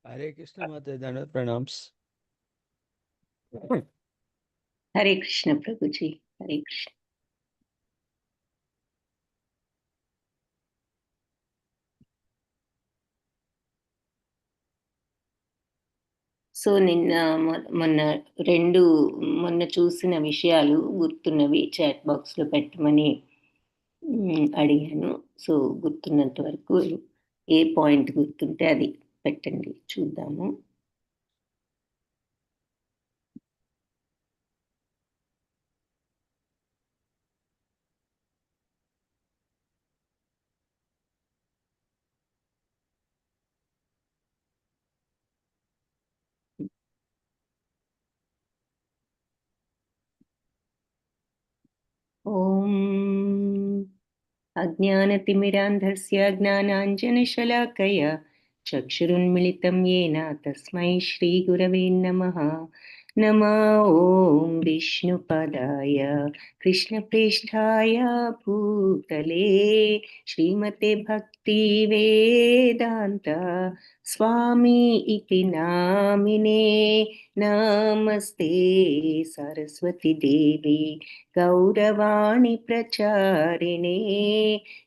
हरे कृष्ण माता धन्यवाद प्रणाम्स। हरे कृष्ण प्रभु जी, हरे कृष्ण। సో నిన్న మొన్న చూసిన విషయాలు గుర్తున్నవి చాట్ బాక్స్లో పెట్టమని అడిగాను. సో గుర్తున్నంత వరకు ఏ పాయింట్ గుర్తుంటే అది పెట్టండి, చూద్దాము. ఓం अज्ञानतिमिरान्धस्य ज्ञानाञ्जनशलाकया चक्षुरुन्मिलितं येन तस्मै श्रीगुरवे नमः। ॐ विष्णुपदाय कृष्णप्रेष्ठाय भूतले श्रीमते भक्तिवेदान्त स्वामी इति नामिने नमस्ते सरस्वती देवी गौरवाणी प्रचारिणे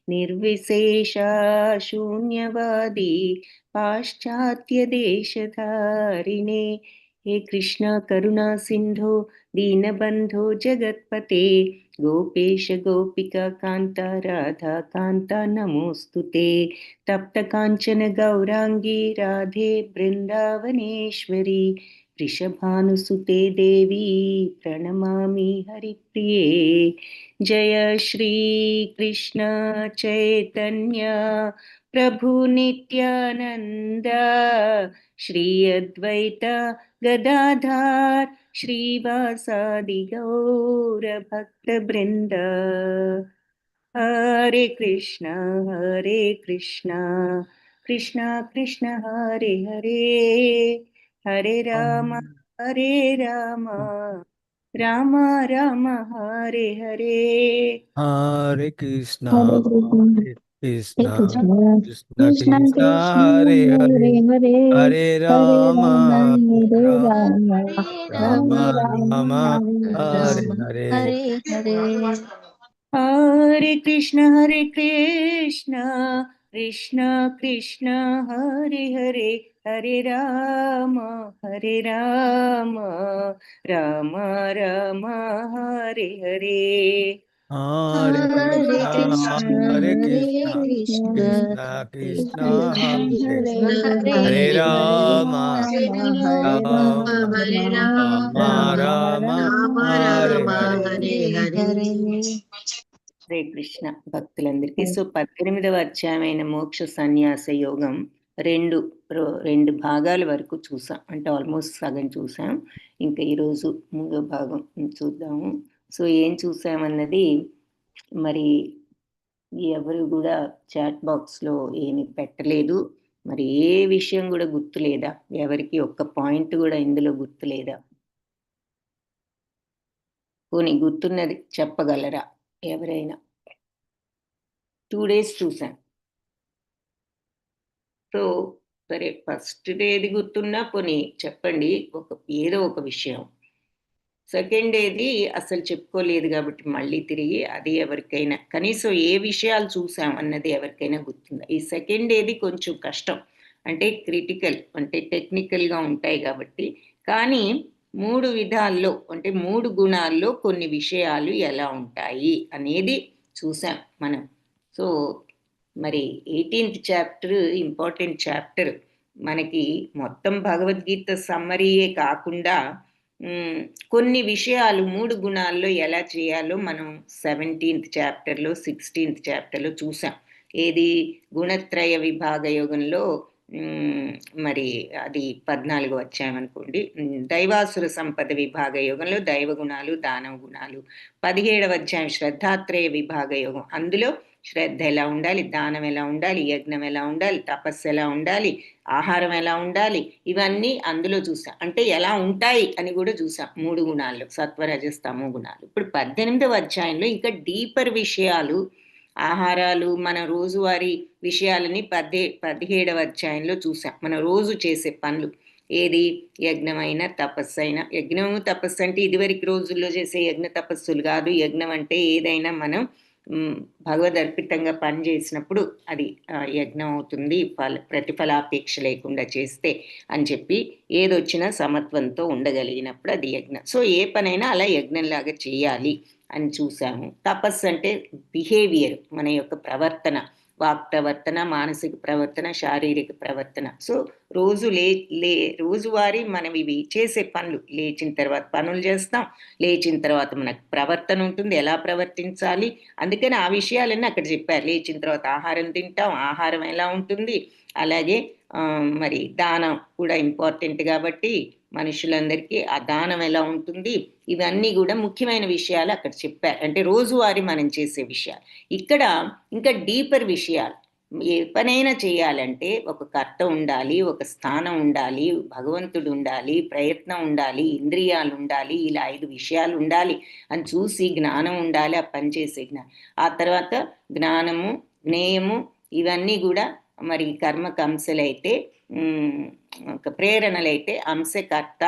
निर्विशेषा शून्यवादी पाश्चात्य देशधारिणे। हे कृष्ण करुणा सिंधु दीनबंधो जगत्पते गोपेश गोपिका कांता राधा कांता नमोस्तुते। तप्त कांचन गौरांगी राधे वृंदावनेश्वरी वृषभानुसुते देवी प्रणमामि हरिप्रिये। जय श्री कृष्ण चैतन्य प्रभु नित्यानंद श्री अद्वैत गदाधर श्रीवासादि गौर भक्त वृंद। हरे कृष्ण कृष्ण कृष्ण हरे हरे, हरे राम राम राम हरे हरे। हरे कृष्णा कृष्ण कृष्णा कृष्ण कृष्ण कृष्ण हरे हरे, हरे हरे राम हरे राम राम राम हरे राम हरे। हरे हरे। हरे कृष्ण कृष्ण कृष्ण हरे हरे, हरे राम राम राम हरे हरे। हरे कृष्णा कृष्णा कृष्णा हरे हरे राम राम हरे हरे। హరే కృష్ణ భక్తులందరికీ. సో 18వ అధ్యాయమైన మోక్ష సన్యాస యోగం రెండు భాగాల వరకు చూసాం, అంటే ఆల్మోస్ట్ సగం చూసాం. ఇంకా ఈరోజు 3వ భాగం చూద్దాము. సో ఏం చూసామన్నది మరి ఎవరు కూడా చాట్ బాక్స్లో ఏమి పెట్టలేదు. మరి ఏ విషయం కూడా గుర్తులేదా? ఎవరికి ఒక్క పాయింట్ కూడా ఇందులో గుర్తులేదా? పోనీ గుర్తున్నది చెప్పగలరా ఎవరైనా? 2 days చూసాం. సో సరే, ఫస్ట్ డేది గుర్తున్నా పోనీ చెప్పండి ఏదో ఒక విషయం. సెకండ్ డేది అసలు చెప్పుకోలేదు కాబట్టి మళ్ళీ తిరిగి అది ఎవరికైనా కనీసం ఏ విషయాలు చూసాం అన్నది ఎవరికైనా గుర్తుందా? ఈ సెకండ్ డేది కొంచెం కష్టం, అంటే క్రిటికల్, అంటే టెక్నికల్గా ఉంటాయి కాబట్టి. కానీ 3 విధాల్లో, అంటే 3 గుణాల్లో కొన్ని విషయాలు ఎలా ఉంటాయి అనేది చూసాం మనం. సో మరి 18th చాప్టర్ ఇంపార్టెంట్ చాప్టర్. మనకి మొత్తం భగవద్గీత సమ్మరీయే కాకుండా కొన్ని విషయాలు 3 గుణాల్లో ఎలా చేయాలో మనం 17th చాప్టర్లో 16th చాప్టర్లో చూసాం. ఏది? గుణత్రయ విభాగ యోగంలో మరి అది 14వ అధ్యాయం అనుకోండి. దైవాసుర సంపద విభాగ యోగంలో దైవ గుణాలు దానవ గుణాలు. 17వ అధ్యాయం శ్రద్ధాత్రయ విభాగ యోగం, అందులో శ్రద్ధ ఎలా ఉండాలి, దానం ఎలా ఉండాలి, యజ్ఞం ఎలా ఉండాలి, తపస్సు ఎలా ఉండాలి, ఆహారం ఎలా ఉండాలి, ఇవన్నీ అందులో చూసాం. అంటే ఎలా ఉంటాయి అని కూడా చూసాం 3 గుణాల్లో, సత్వరజస్తమో గుణాలు. ఇప్పుడు 18వ అధ్యాయంలో ఇంకా డీపర్ విషయాలు ఆహారాలు మన రోజువారీ విషయాలని 17వ అధ్యాయంలో చూసాం. మనం రోజు చేసే పనులు ఏది, యజ్ఞమైన తపస్సైనా. యజ్ఞము తపస్సు అంటే ఇదివరకు రోజుల్లో చేసే యజ్ఞ తపస్సులు కాదు. యజ్ఞం అంటే ఏదైనా మనం భగవదర్పితంగా పని చేసినప్పుడు అది యజ్ఞం అవుతుంది, ప్రతిఫలాపేక్ష లేకుండా చేస్తే అని చెప్పి, ఏదొచ్చినా సమత్వంతో ఉండగలిగినప్పుడు అది యజ్ఞం. సో ఏ పనైనా అలా యజ్ఞంలాగా చేయాలి అని చూసాము. తపస్సు అంటే బిహేవియర్, మన యొక్క ప్రవర్తన, వాక్ ప్రవర్తన, మానసిక ప్రవర్తన, శారీరక ప్రవర్తన. సో రోజువారీ మనం ఇవి చేసే పనులు, లేచిన తర్వాత పనులు చేస్తాం, లేచిన తర్వాత మనకు ప్రవర్తన ఉంటుంది, ఎలా ప్రవర్తించాలి. అందుకని ఆ విషయాలన్నీ అక్కడ చెప్పారు. లేచిన తర్వాత ఆహారం తింటాం, ఆహారం ఎలా ఉంటుంది, అలాగే మరి దానం కూడా ఇంపార్టెంట్ కాబట్టి మనుషులందరికీ ఆ దానం ఎలా ఉంటుంది, ఇవన్నీ కూడా ముఖ్యమైన విషయాలు అక్కడ చెప్పారు. అంటే రోజువారీ మనం చేసే విషయాలు. ఇక్కడ ఇంకా డీపర్ విషయాలు. ఏ పనైనా చేయాలంటే ఒక కర్త ఉండాలి, ఒక స్థానం ఉండాలి, భగవంతుడు ఉండాలి, ప్రయత్నం ఉండాలి, ఇంద్రియాలు ఉండాలి, ఇలా 5 విషయాలు ఉండాలి అని చూసి, జ్ఞానం ఉండాలి, ఆ పని చేసే జ్ఞానం. ఆ తర్వాత జ్ఞానము, జ్ఞేయము, ఇవన్నీ కూడా మరి కర్మకు అంశలైతే, ఒక ప్రేరణలైతే అంశకర్త,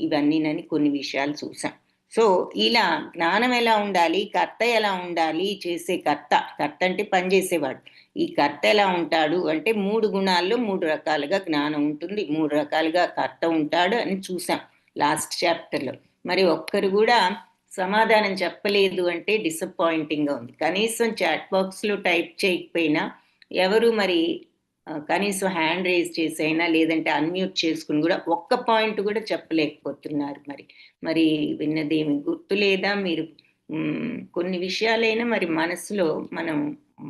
ఇవన్నీనని కొన్ని విషయాలు చూసాం. సో ఇలా జ్ఞానం ఎలా ఉండాలి, కర్త ఎలా ఉండాలి, చేసే కర్త అంటే పనిచేసేవాడు. ఈ కర్త ఎలా ఉంటాడు అంటే 3 గుణాల్లో 3 రకాలుగా జ్ఞానం ఉంటుంది, 3 రకాలుగా కర్త ఉంటాడు అని చూసాం లాస్ట్ చాప్టర్లో. మరి ఒక్కరు కూడా సమాధానం చెప్పలేదు అంటే డిసప్పాయింటింగ్గా ఉంది. కనీసం చాట్ బాక్స్లో టైప్ చేయకపోయినా ఎవరు మరి కనీసం హ్యాండ్ రేజ్ చేసైనా, లేదంటే అన్మ్యూట్ చేసుకుని కూడా ఒక్క పాయింట్ కూడా చెప్పలేకపోతున్నారు. మరి విన్నదేమి గుర్తు లేదా? మీరు కొన్ని విషయాలైనా మరి మనసులో మనం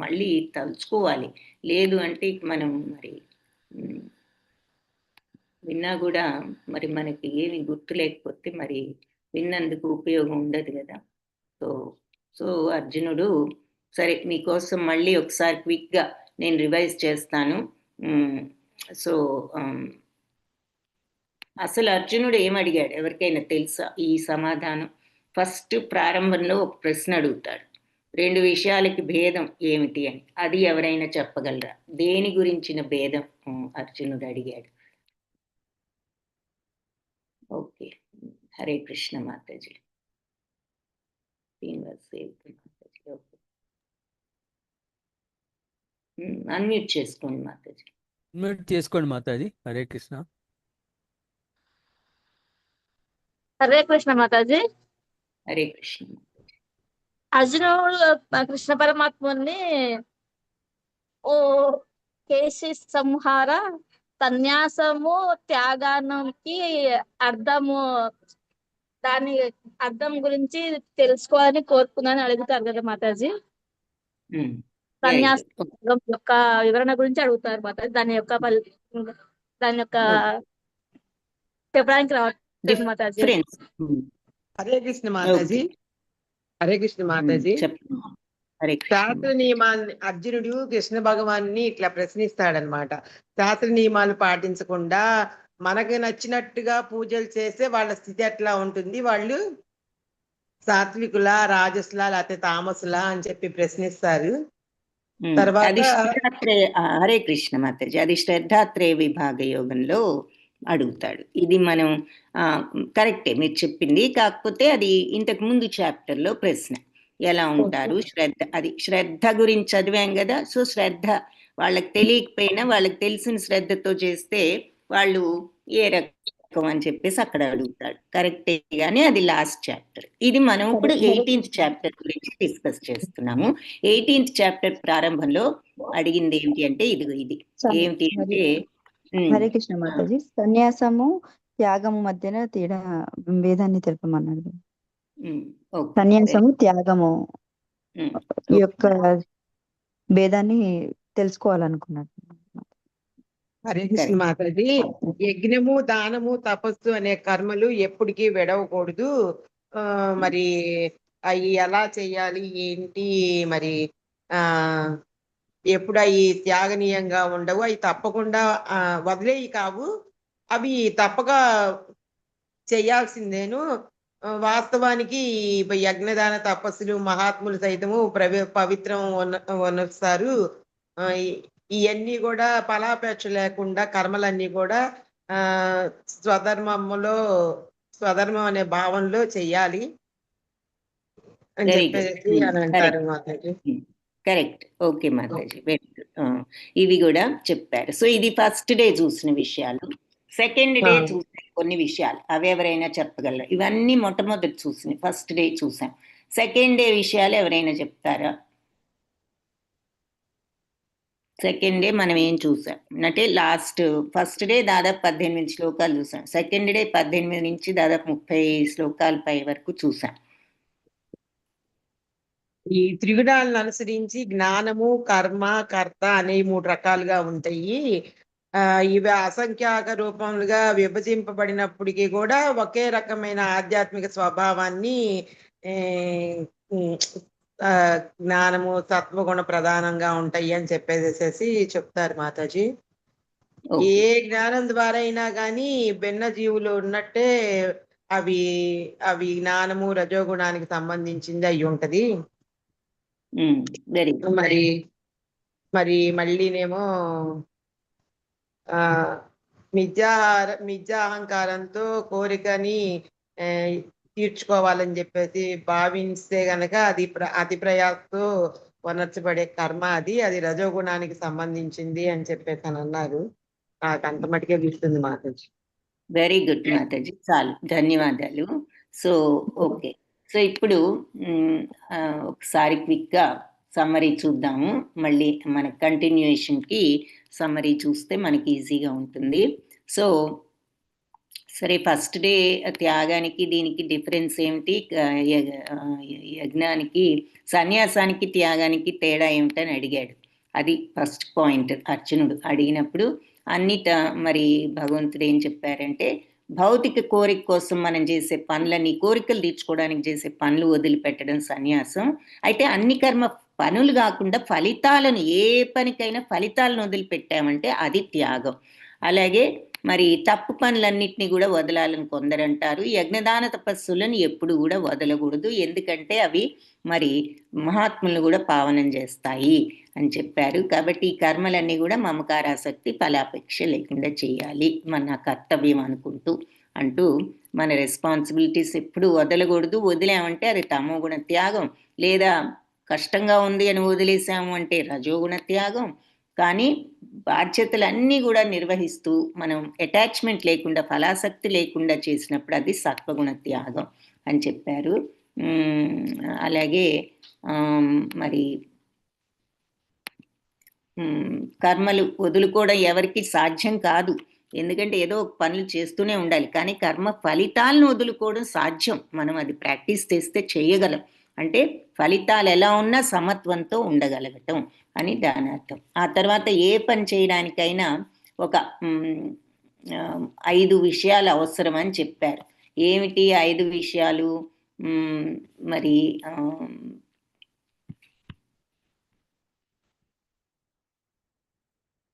మళ్ళీ తలుచుకోవాలి. లేదు అంటే మనం మరి విన్నా కూడా మరి మనకి ఏమి గుర్తు లేకపోతే మరి విన్నందుకు ఉపయోగం ఉండదు కదా. సో అర్జునుడు, సరే మీకోసం మళ్ళీ ఒకసారి క్విక్గా నేను రివైజ్ చేస్తాను. సో అసలు అర్జునుడు ఏమడిగాడు, ఎవరికైనా తెలుసా ఈ సమాధానం? ఫస్ట్ ప్రారంభంలో ఒక ప్రశ్న అడుగుతాడు, 2 విషయాలకి భేదం ఏమిటి అని. అది ఎవరైనా చెప్పగలరా? దేని గురించిన భేదం అర్జునుడు అడిగాడు? ఓకే, హరే కృష్ణ మాతాజీ. అన్మ్యూట్ చేసుకోండి మాతాజీ. అన్మ్యూట్ చేసుకోండి మాతాజీ. హరే కృష్ణ. హరే కృష్ణ మాతాజీ. హరే కృష్ణ. అర్జునుడు కృష్ణ పరమాత్ముని, ఓ కేశి సంహార, సన్యాసము త్యాగానికి అర్థము, దాని అర్థం గురించి తెలుసుకోవాలని కోరుకున్నాను అడుగుతారు కదా మాతాజీ. సన్యాసం యొక్క వివరణ గురించి అడుగుతారు మాతాజీ. దాని యొక్క చెప్పడానికి రావట్లేదు మాతాజీ. హరే కృష్ణ మాతాజీ. హరే కృష్ణ మాతాజీ. శాస్త్ర నియమాన్ని అర్జునుడు కృష్ణ భగవాన్ని ఇట్లా ప్రశ్నిస్తాడనమాట. శాస్త్ర నియమాలు పాటించకుండా మనకు నచ్చినట్టుగా పూజలు చేస్తే వాళ్ళ స్థితి ఎట్లా ఉంటుంది, వాళ్ళు సాత్వికుల, రాజసులా, లేకపోతే తామసులా అని చెప్పి ప్రశ్నిస్తారు. తర్వాత హరే కృష్ణ మాతాజీ, అది శ్రద్ధాత్రేయ విభాగ యోగంలో అడుగుతాడు. ఇది మనం కరెక్టే మీరు చెప్పింది. కాకపోతే అది ఇంతకు ముందు చాప్టర్లో ప్రశ్న, ఎలా ఉంటారు శ్రద్ధ, అది శ్రద్ధ గురించి చదివాం కదా. సో శ్రద్ధ వాళ్ళకి తెలియకపోయినా వాళ్ళకి తెలిసిన శ్రద్ధతో చేస్తే వాళ్ళు ఏ రకం అని చెప్పేసి అక్కడ అడుగుతాడు. కరెక్టే, కానీ అది లాస్ట్ చాప్టర్. ఇది మనం ఇప్పుడు 18th చాప్టర్ గురించి డిస్కస్ చేస్తున్నాము. 18th చాప్టర్ ప్రారంభంలో అడిగింది ఏంటి అంటే ఇది ఏంటి అంటే, హరే కృష్ణ మాతాజీ, సన్యాసము త్యాగము మధ్యన తేడా భేదాన్ని తెలుపమన్నాడు. సన్యాసము త్యాగము యొక్క భేదాన్ని తెలుసుకోవాలనుకున్నాడు. హరే కృష్ణ మాతాజీ, యజ్ఞము, దానము, తపస్సు అనే కర్మలు ఎప్పటికీ విడవకూడదు. మరి అవి ఎలా చేయాలి ఏంటి, మరి ఎప్పుడు అవి త్యాగనీయంగా ఉండవు, అవి తప్పకుండా వదిలేయి కావు, అవి తప్పక చేయాల్సిందేను. వాస్తవానికి యజ్ఞదాన తపస్సులు మహాత్ములు సైతము పవిత్రం వనరుస్తారు. ఇవన్నీ కూడా ఫలాపేక్ష లేకుండా కర్మలన్నీ కూడా స్వధర్మం అనే భావంలో చెయ్యాలి అని చెప్పేసి అని అంటారు Mataji. Correct. Okay Mataji, very good. ఇవి కూడా చెప్పారు. సో ఇది ఫస్ట్ డే చూసిన విషయాలు. సెకండ్ డే చూసిన కొన్ని విషయాలు అవి ఎవరైనా చెప్పగలరు? ఇవన్నీ మొట్టమొదటి చూసిన ఫస్ట్ డే చూసాం. సెకండ్ డే విషయాలు ఎవరైనా చెప్తారా? సెకండ్ డే మనం ఏం చూసాం అంటే ఫస్ట్ డే దాదాపు 18 శ్లోకాలు చూసాం. సెకండ్ డే 18 నుంచి దాదాపు 30 శ్లోకాల పై వరకు చూసాం. ఈ త్రిగుణాలను అనుసరించి జ్ఞానము, కర్మ, కర్త అనే 3 రకాలుగా ఉంటాయి. ఇవి అసంఖ్యాక రూపములుగా విభజింపబడినప్పటికీ కూడా ఒకే రకమైన ఆధ్యాత్మిక స్వభావాన్ని జ్ఞానము, సత్వగుణ ప్రధానంగా ఉంటాయి అని చెప్పేసేసి చెప్తారు మాతాజీ. ఏ జ్ఞానం ద్వారా అయినా కానీ భిన్న జీవులు ఉన్నట్టే అవి జ్ఞానము రజోగుణానికి సంబంధించింది అయి ఉంటది. మరి మళ్ళీనేమో మిథ్యాహంకారంతో కోరికని తీర్చుకోవాలని చెప్పేసి భావిస్తే గనక అది అతి ప్రయాసతో వనర్చబడే కర్మ అది రజోగుణానికి సంబంధించింది అని చెప్పేసి అని అన్నారు. నాకు అంత మటుకే గుర్తుంది మాతాజీ. వెరీ గుడ్ మాతాజీ, చాలు, ధన్యవాదాలు. సో ఓకే, సో ఇప్పుడు ఒకసారి క్విక్గా సమ్మరీ చూద్దాము. మళ్ళీ మన కంటిన్యూయేషన్కి సమ్మరీ చూస్తే మనకి ఈజీగా ఉంటుంది. సో సరే, ఫస్ట్ డే త్యాగానికి దీనికి డిఫరెన్స్ ఏమిటి? యజ్ఞానికి, సన్యాసానికి, త్యాగానికి తేడా ఏమిటని అడిగాడు. అది ఫస్ట్ పాయింట్. అర్జునుడు అడిగినప్పుడు మరి భగవంతుడు ఏం చెప్పారంటే, భౌతిక కోరిక కోసం మనం చేసే పనులని, కోరికలు తీర్చుకోవడానికి చేసే పనులు వదిలిపెట్టడం సన్యాసం. అయితే అన్ని కర్మ పనులు కాకుండా ఫలితాలను, ఏ పనికైనా ఫలితాలను వదిలిపెట్టామంటే అది త్యాగం. అలాగే మరి తప్పు పనులన్నింటినీ కూడా వదలాలని కొందరంటారు. యజ్ఞదాన తపస్సులను ఎప్పుడు కూడా వదలకూడదు, ఎందుకంటే అవి మరి మహాత్ములను కూడా పావనం చేస్తాయి అని చెప్పారు. కాబట్టి ఈ కర్మలన్నీ కూడా మమకారాసక్తి, ఫలాపేక్ష లేకుండా చేయాలి, మన కర్తవ్యం అంటూ మన రెస్పాన్సిబిలిటీస్ ఎప్పుడు వదలకూడదు. వదిలామంటే అది తమోగుణ త్యాగం, లేదా కష్టంగా ఉంది అని వదిలేసాము అంటే రజోగుణ త్యాగం. కానీ బాధ్యతలన్నీ కూడా నిర్వహిస్తూ మనం అటాచ్మెంట్ లేకుండా, ఫలాసక్తి లేకుండా చేసినప్పుడు అది సత్వగుణ త్యాగం అని చెప్పారు. అలాగే మరి కర్మలు వదులుకోవడం ఎవరికి సాధ్యం కాదు, ఎందుకంటే ఏదో పనులు చేస్తూనే ఉండాలి. కానీ కర్మ ఫలితాలను వదులుకోవడం సాధ్యం, మనం అది ప్రాక్టీస్ చేస్తే చేయగలం. అంటే ఫలితాలు ఎలా ఉన్నా సమత్వంతో ఉండగలగటం అని దాని అర్థం. ఆ తర్వాత ఏ పని చేయడానికైనా ఒక 5 విషయాలు అవసరం అని చెప్పారు. ఏమిటి 5 విషయాలు? మరి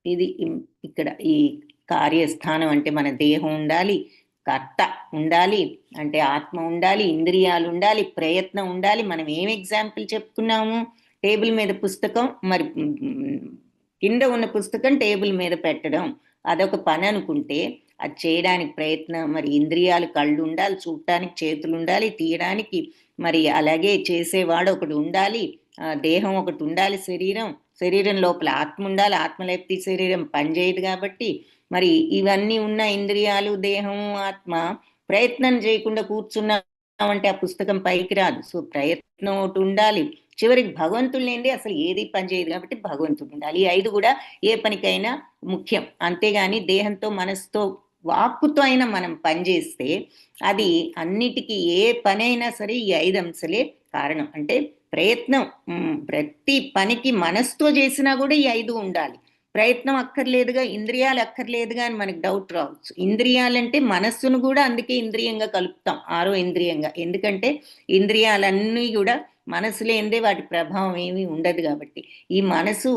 ఇది ఇక్కడ ఈ కార్యస్థానం అంటే మన దేహం ఉండాలి, కర్త ఉండాలి, అంటే ఆత్మ ఉండాలి, ఇంద్రియాలు ఉండాలి, ప్రయత్నం ఉండాలి. మనం ఏం ఎగ్జాంపుల్ చెప్పుకున్నాము? టేబుల్ మీద పుస్తకం, మరి కింద ఉన్న పుస్తకం టేబుల్ మీద పెట్టడం అదొక పని అనుకుంటే, అది చేయడానికి ప్రయత్నం, మరి ఇంద్రియాలు, కళ్ళు ఉండాలి, చూడటానికి చేతులు ఉండాలి, తీయడానికి మరి అలాగే చేసేవాడు ఒకటి ఉండాలి, దేహం ఒకటి ఉండాలి, శరీరం లోపల ఆత్మ ఉండాలి, ఆత్మ లేకపోతే శరీరం పనిచేయదు. కాబట్టి మరి ఇవన్నీ ఉన్న ఇంద్రియాలు, దేహం, ఆత్మ ప్రయత్నం చేయకుండా కూర్చున్నామంటే ఆ పుస్తకం పైకి రాదు. సో ప్రయత్నం ఒకటి ఉండాలి. చివరికి భగవంతుడు లేనిదే అసలు ఏది పనిచేయదు, కాబట్టి భగవంతుడు ఉండాలి. ఈ 5 కూడా ఏ పనికైనా ముఖ్యం. అంతేగాని దేహంతో, మనసుతో, వాక్కుతో అయినా మనం పనిచేస్తే అది అన్నిటికీ, ఏ పనైనా సరే ఈ 5 అంశాలే కారణం. అంటే ప్రయత్నం, ప్రతి పనికి మనసుతో చేసినా కూడా ఈ 5 ఉండాలి. ప్రయత్నం అక్కర్లేదుగా, ఇంద్రియాలు అక్కర్లేదుగా అని మనకు డౌట్ రావచ్చు. ఇంద్రియాలంటే మనస్సును కూడా అందుకే ఇంద్రియంగా కలుపుతాం, 6వ ఇంద్రియంగా. ఎందుకంటే ఇంద్రియాలన్నీ కూడా మనసు లేనిదే వాటి ప్రభావం ఏమీ ఉండదు. కాబట్టి ఈ మనసు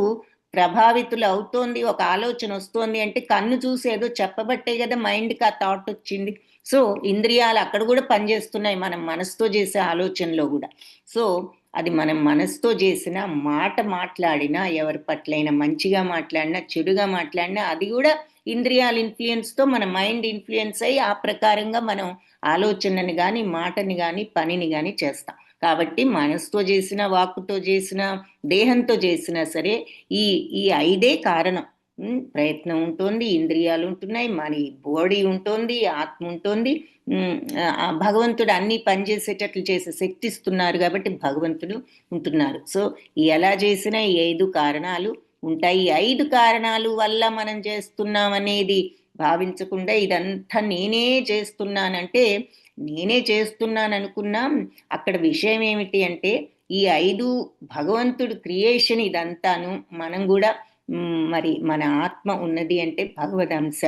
ప్రభావితులు అవుతోంది, ఒక ఆలోచన వస్తోంది అంటే కన్ను చూసి ఏదో చెప్పబట్టే కదా మైండ్కి ఆ థాట్ వచ్చింది. సో ఇంద్రియాలు అక్కడ కూడా పనిచేస్తున్నాయి మనం మనసుతో చేసే ఆలోచనలో కూడా. సో అది మనం మనసుతో చేసిన మాట మాట్లాడినా, ఎవరి పట్లైనా మంచిగా మాట్లాడినా చెడుగా మాట్లాడినా అది కూడా ఇంద్రియాల ఇన్ఫ్లుయెన్స్తో మన మైండ్ ఇన్ఫ్లుయెన్స్ అయ్యి ఆ ప్రకారంగా మనం ఆలోచనని కానీ మాటని కానీ పనిని కానీ చేస్తాం. కాబట్టి మనసుతో చేసిన, వాక్కుతో చేసిన, దేహంతో చేసినా సరే ఈ ఈ 5 కారణం. ప్రయత్నం ఉంటుంది, ఇంద్రియాలు ఉంటున్నాయి, మన బాడీ ఉంటుంది, ఆత్మ ఉంటుంది. భగవంతుడు అన్ని పనిచేసేటట్లు చేసే శక్తి ఇస్తున్నారు కాబట్టి భగవంతుడు ఉంటున్నారు. సో ఎలా చేసినా ఈ 5 కారణాలు ఉంటాయి. ఈ 5 కారణాలు వల్ల మనం చేస్తున్నాం అనేది భావించకుండా ఇదంతా నేనే చేస్తున్నానంటే, నేనే చేస్తున్నాను అనుకున్నాం. అక్కడ విషయం ఏమిటి అంటే ఈ 5 భగవంతుడు క్రియేషన్ ఇదంతాను. మనం కూడా మరి మన ఆత్మ ఉన్నది అంటే భగవదంశ.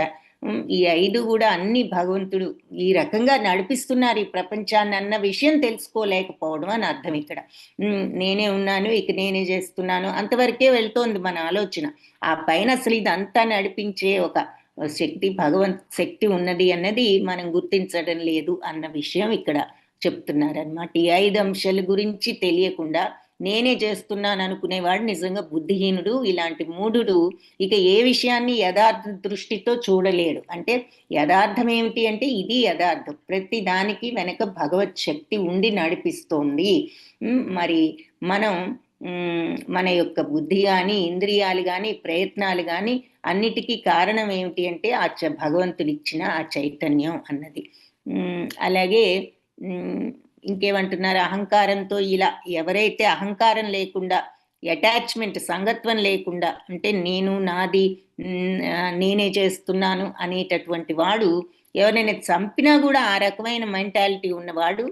ఈ 5 కూడా అన్ని భగవంతుడు ఈ రకంగా నడిపిస్తున్నారు ఈ ప్రపంచాన్ని అన్న విషయం తెలుసుకోలేకపోవడం అని అర్థం ఇక్కడ. నేనే ఉన్నాను, ఇక నేనే చేస్తున్నాను అంతవరకే వెళ్తోంది మన ఆలోచన. ఆ పైన అసలు ఇదంతా నడిపించే ఒక శక్తి, శక్తి ఉన్నది అన్నది మనం గుర్తించడం లేదు అన్న విషయం ఇక్కడ చెప్తున్నారనమాట. ఈ 5 అంశాల గురించి తెలియకుండా నేనే చేస్తున్నాను అనుకునేవాడు నిజంగా బుద్ధిహీనుడు. ఇలాంటి మూఢుడు ఇక ఏ విషయాన్ని యథార్థ దృష్టితో చూడలేడు. అంటే యథార్థం ఏమిటి అంటే ఇది యథార్థం, ప్రతి దానికి వెనక భగవత్ శక్తి ఉండి నడిపిస్తోంది. మరి మనం మన యొక్క బుద్ధి కానీ, ఇంద్రియాలు కానీ, ప్రయత్నాలు కానీ అన్నిటికీ కారణం ఏమిటి అంటే ఆ భగవంతుడు ఇచ్చిన ఆ చైతన్యం అన్నది. అలాగే ఇంకేమంటున్నారు, అహంకారంతో ఇలా ఎవరైతే అహంకారం లేకుండా, అటాచ్మెంట్, సంగత్వం లేకుండా, అంటే నేను, నాది, నేనే చేస్తున్నాను అనేటటువంటి వాడు ఎవరైనా చంపినా కూడా ఆ రకమైన మెంటాలిటీ ఉన్నవాడు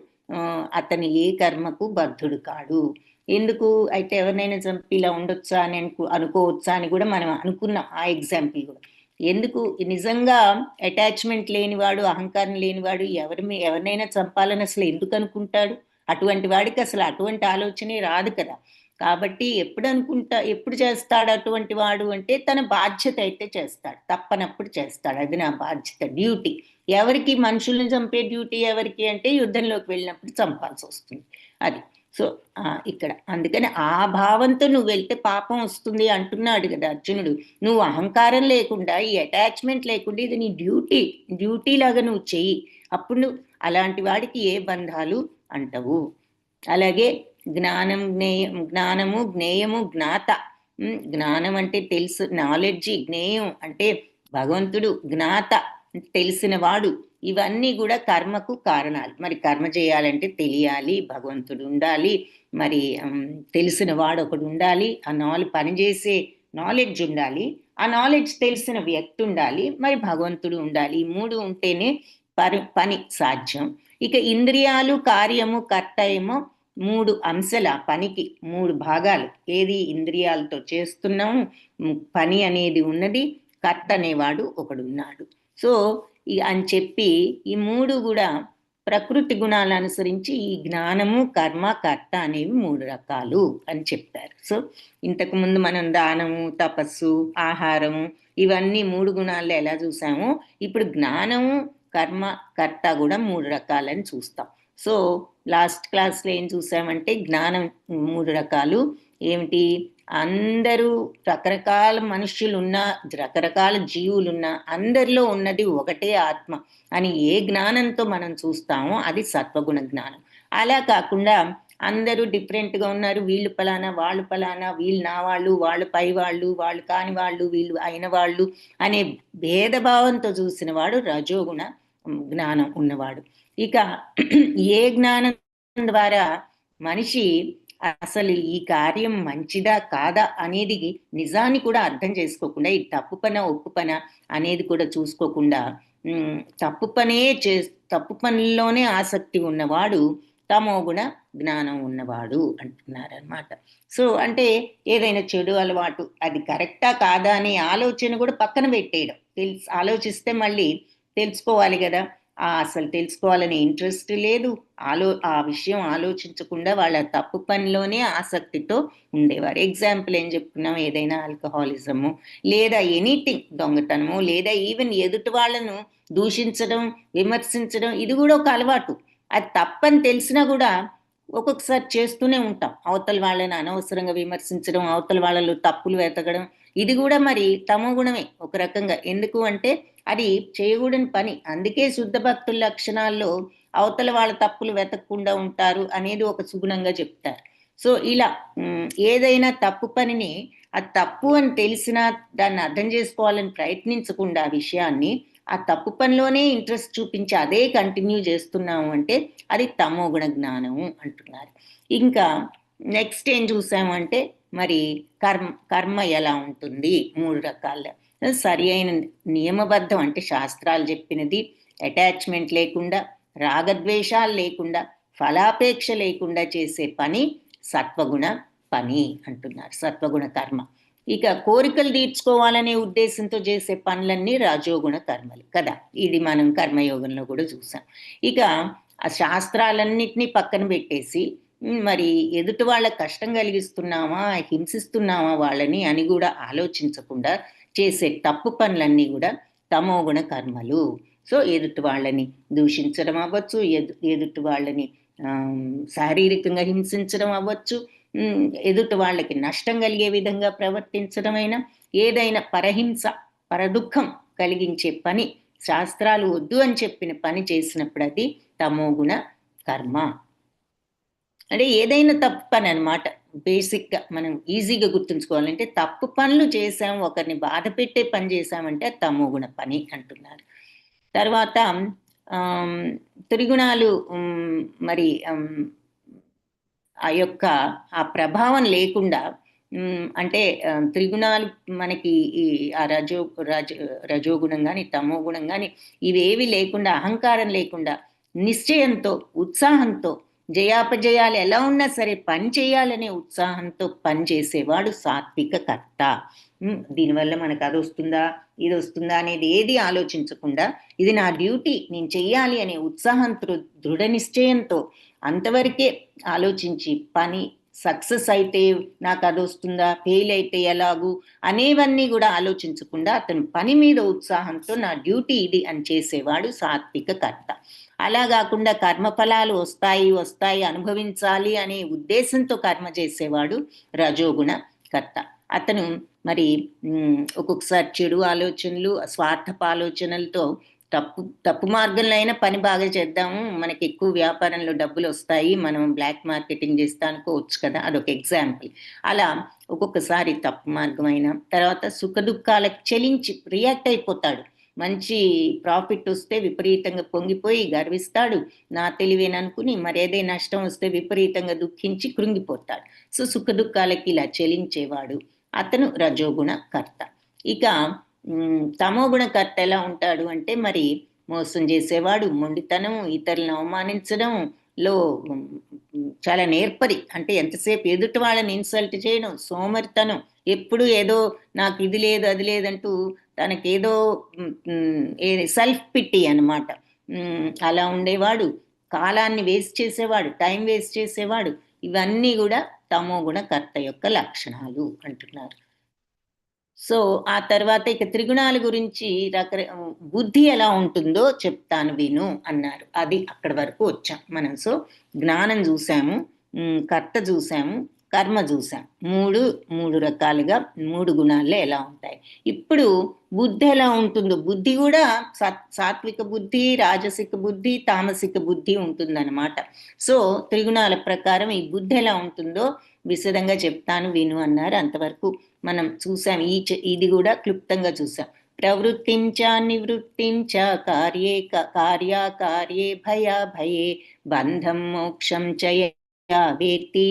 అతని ఏ కర్మకు బద్ధుడు కాడు. ఎందుకు అయితే ఎవరినైనా చంపి ఇలా ఉండొచ్చా అని అనుకోవచ్చా అని కూడా మనం అనుకున్నాం ఆ ఎగ్జాంపుల్ కూడా. ఎందుకు నిజంగా అటాచ్మెంట్ లేనివాడు, అహంకారం లేనివాడు ఎవరినైనా చంపాలని అసలు ఎందుకు అనుకుంటాడు? అటువంటి వాడికి అసలు అటువంటి ఆలోచనే రాదు కదా. కాబట్టి ఎప్పుడు చేస్తాడు అటువంటి వాడు అంటే తన బాధ్యత అయితే చేస్తాడు, తప్పనప్పుడు చేస్తాడు. అది నా బాధ్యత, డ్యూటీ. ఎవరికి మనుషుల్ని చంపే డ్యూటీ ఎవరికి అంటే యుద్ధంలోకి వెళ్ళినప్పుడు చంపాల్సి వస్తుంది అది. సో ఇక్కడ అందుకని ఆ భావంతో నువ్వు వెళ్తే పాపం వస్తుంది అంటున్నాడు కదా అర్జునుడు. నువ్వు అహంకారం లేకుండా, ఈ అటాచ్మెంట్ లేకుండా ఇది నీ డ్యూటీ లాగా నువ్వు చెయ్యి, అప్పుడు నువ్వు అలాంటి వాడికి ఏ బంధాలు అంటవు. అలాగే జ్ఞానము, జ్ఞేయము, జ్ఞాత. జ్ఞానం అంటే తెలుసు, నాలెడ్జి. జ్ఞేయం అంటే భగవంతుడు, జ్ఞాత తెలిసిన వాడు. ఇవన్నీ కూడా కర్మకు కారణాలు. మరి కర్మ చేయాలంటే తెలియాలి, భగవంతుడు ఉండాలి, మరి తెలిసిన వాడు ఒకడు ఉండాలి, ఆ పనిచేసే నాలెడ్జ్ ఉండాలి, ఆ నాలెడ్జ్ తెలిసిన వ్యక్తి ఉండాలి, మరి భగవంతుడు ఉండాలి. ఈ 3 ఉంటేనే పని సాధ్యం. ఇక ఇంద్రియాలు, కార్యము, కర్త ఏమో 3 అంశాలు. ఆ పనికి 3 భాగాలు. ఏది ఇంద్రియాలతో చేస్తున్నాము, పని అనేది ఉన్నది, కర్త అనేవాడు ఒకడు ఉన్నాడు. సో అని చెప్పి ఈ 3 కూడా ప్రకృతి గుణాలను అనుసరించి ఈ జ్ఞానము, కర్మ, కర్త అనేవి 3 రకాలు అని చెప్పారు. సో ఇంతకుముందు మనం దానము, తపస్సు, ఆహారము ఇవన్నీ 3 గుణాల్లో ఎలా చూసామో ఇప్పుడు జ్ఞానము, కర్మ, కర్త కూడా 3 రకాలని చూస్తాం. సో లాస్ట్ క్లాస్లో ఏం చూసామంటే జ్ఞానం 3 రకాలు ఏమిటి? అందరూ రకరకాల మనుష్యులున్నా, రకరకాల జీవులున్నా అందరిలో ఉన్నది ఒకటే ఆత్మ అని ఏ జ్ఞానంతో మనం చూస్తామో అది సత్వగుణ జ్ఞానం. అలా కాకుండా అందరూ డిఫరెంట్గా ఉన్నారు, వీళ్ళు పలానా, వాళ్ళు పలానా, వీళ్ళు నా వాళ్ళు, వాళ్ళు పై వాళ్ళు, వాళ్ళు కాని వాళ్ళు, వీళ్ళు అయిన వాళ్ళు అనే భేదభావంతో చూసిన వాడు రజోగుణ జ్ఞానం ఉన్నవాడు. ఇక ఏ జ్ఞానం ద్వారా మనిషి అసలు ఈ కార్యం మంచిదా కాదా అనేది నిజాన్ని కూడా అర్థం చేసుకోకుండా, ఈ తప్పు పన ఒప్పు పన అనేది కూడా చూసుకోకుండా తప్పు పనుల్లోనే ఆసక్తి ఉన్నవాడు తమోగుణ జ్ఞానం ఉన్నవాడు అంటున్నారనమాట. సో అంటే ఏదైనా చెడు అలవాటు అది కరెక్టా కాదా అనే ఆలోచన కూడా పక్కన పెట్టేయడం. ఆలోచిస్తే మళ్ళీ తెలుసుకోవాలి కదా, అసలు తెలుసుకోవాలనే ఇంట్రెస్ట్ లేదు, ఆ విషయం ఆలోచించకుండా వాళ్ళ తప్పు పనిలోనే ఆసక్తితో ఉండేవారు. ఎగ్జాంపుల్ ఏం చెప్పుకున్నాం, ఏదైనా ఆల్కహాలిజము లేదా ఎనీథింగ్, దొంగతనము, లేదా ఈవెన్ ఎదుటి వాళ్ళను దూషించడం, విమర్శించడం, ఇది కూడా ఒక అలవాటు. అది తప్పని తెలిసినా కూడా ఒక్కొక్కసారి చేస్తూనే ఉంటాం. అవతల వాళ్ళని అనవసరంగా విమర్శించడం, అవతల వాళ్ళలో తప్పులు వెతకడం, ఇది కూడా మరి తమో గుణమే ఒక రకంగా. ఎందుకు అంటే అది చేయకూడని పని. అందుకే శుద్ధ భక్తుల లక్షణాల్లో అవతల వాళ్ళ తప్పులు వెతకకుండా ఉంటారు అనేది ఒక సుగుణంగా చెప్తారు. సో ఇలా ఏదైనా తప్పు పనిని అది తప్పు అని తెలిసినా దాన్ని అర్థం చేసుకోవాలని ప్రయత్నించకుండా ఆ విషయాన్ని, ఆ తప్పు పనిలోనే ఇంట్రెస్ట్ చూపించి అదే కంటిన్యూ చేస్తున్నాము అంటే అది తమో గుణ జ్ఞానము అంటున్నారు. ఇంకా నెక్స్ట్ ఏం చూసాము అంటే మరి కర్మ ఎలా ఉంటుంది, 3 రకాల. సరి అయిన నియమబద్ధం అంటే శాస్త్రాలు చెప్పినది, అటాచ్మెంట్ లేకుండా, రాగద్వేషాలు లేకుండా, ఫలాపేక్ష లేకుండా చేసే పని సత్వగుణ పని అంటున్నారు, సత్వగుణ కర్మ. ఇక కోరికలు తీర్చుకోవాలనే ఉద్దేశంతో చేసే పనులన్నీ రజోగుణ కర్మలు కదా, ఇది మనం కర్మయోగంలో కూడా చూసాం. ఇక ఆ శాస్త్రాలన్నిటినీ పక్కన పెట్టేసి మరి ఎదుటి వాళ్ళ కష్టం కలిగిస్తున్నామా, హింసిస్తున్నామా వాళ్ళని అని కూడా ఆలోచించకుండా చేసే తప్పు పనులన్నీ కూడా తమోగుణ కర్మలు. సో ఎదుటి వాళ్ళని దూషించడం అవ్వచ్చు, ఎదుటి వాళ్ళని శారీరకంగా హింసించడం అవ్వచ్చు, ఎదుటి వాళ్ళకి నష్టం కలిగే విధంగా ప్రవర్తించడమైనా, ఏదైనా పరహింస, పరదుఖం కలిగించే పని, శాస్త్రాలు వద్దు అని చెప్పిన పని చేసినప్పుడు అది తమోగుణ కర్మ. అంటే ఏదైనా తప్పు పని అనమాట. బేసిక్గా మనం ఈజీగా గుర్తుంచుకోవాలంటే తప్పు పనులు చేసాం, ఒకరిని బాధ పెట్టే పని చేసామంటే అది తమోగుణ పని అంటున్నారు. తర్వాత త్రిగుణాలు మరి ఆ యొక్క ఆ ప్రభావం లేకుండా, అంటే త్రిగుణాలు మనకి ఈ ఆ రజోగుణం కానీ తమో గుణం కానీ ఇవేవి లేకుండా, అహంకారం లేకుండా నిశ్చయంతో, ఉత్సాహంతో, జయాపజయాలు ఎలా ఉన్నా సరే పని చేయాలనే ఉత్సాహంతో పని చేసేవాడు సాత్విక కర్త. దీనివల్ల మనకు అది వస్తుందా, ఇది వస్తుందా అనేది ఏది ఆలోచించకుండా, ఇది నా డ్యూటీ, నేను చెయ్యాలి అనే ఉత్సాహంతో, దృఢ నిశ్చయంతో అంతవరకే ఆలోచించి పని సక్సెస్ అయితే నాకు అది వస్తుందా, ఫెయిల్ అయితే ఎలాగూ అనేవన్నీ కూడా ఆలోచించకుండా అతను పని మీద ఉత్సాహంతో నా డ్యూటీ ఇది అని చేసేవాడు సాత్విక కర్త. అలా కాకుండా కర్మఫలాలు వస్తాయి అనుభవించాలి అనే ఉద్దేశంతో కర్మ చేసేవాడు రజోగుణ కర్త. అతను మరి ఒక్కొక్కసారి చెడు ఆలోచనలు, స్వార్థపు ఆలోచనలతో తప్పు మార్గంలో అయినా పని బాగా చేద్దాము, మనకి ఎక్కువ వ్యాపారంలో డబ్బులు వస్తాయి, మనం బ్లాక్ మార్కెటింగ్ చేస్తా అనుకోవచ్చు కదా, అదొక ఎగ్జాంపుల్. అలా ఒక్కొక్కసారి తప్పు మార్గం అయినా, తర్వాత సుఖ దుఃఖాలకు చెలించి రియాక్ట్ అయిపోతాడు. మంచి ప్రాఫిట్ వస్తే విపరీతంగా పొంగిపోయి గర్విస్తాడు, నా తెలివేననుకుని. మరేదే నష్టం వస్తే విపరీతంగా దుఃఖించి కృంగిపోతాడు. సో సుఖ దుఃఖాలకి ఇలా చెలించేవాడు అతను రజోగుణ కర్త. ఇక తమోగుణ కర్త ఎలా ఉంటాడు అంటే మరి మోసం చేసేవాడు, మొండితనం, ఇతరులను అవమానించడం లో చాలా నేర్పరి, అంటే ఎంతసేపు ఎదుటి వాళ్ళని ఇన్సల్ట్ చేయడం, సోమరితనం, ఎప్పుడు ఏదో నాకు ఇది లేదు అది లేదంటూ తనకేదో సెల్ఫ్ పిట్టి అనమాట. అలా ఉండేవాడు, కాలాన్ని వేస్ట్ చేసేవాడు, టైం వేస్ట్ చేసేవాడు. ఇవన్నీ కూడా తమోగుణ కర్త యొక్క లక్షణాలు అంటున్నారు. సో ఆ తర్వాత ఇక త్రిగుణాల గురించి బుద్ధి ఎలా ఉంటుందో చెప్తాను విను అన్నారు. అది అక్కడి వరకు వచ్చాం మనం. సో జ్ఞానం చూసాము, కర్త చూసాము, కర్మ చూసాం. మూడు రకాలుగా 3 గుణాల్లో ఎలా ఉంటాయి. ఇప్పుడు బుద్ధి ఎలా ఉంటుందో, బుద్ధి కూడా సాత్విక బుద్ధి, రాజసిక బుద్ధి, తామసిక బుద్ధి ఉంటుందన్నమాట. సో త్రిగుణాల ప్రకారం ఈ బుద్ధి ఎలా ఉంటుందో విశదంగా చెప్తాను విను అన్నారు. అంతవరకు మనం చూసాం. ఇది కూడా క్లుప్తంగా చూసాం. ప్రవృత్తించ నివృత్తించ కార్యాకార్యే భయే బంధం మోక్షం చయ వేత్తి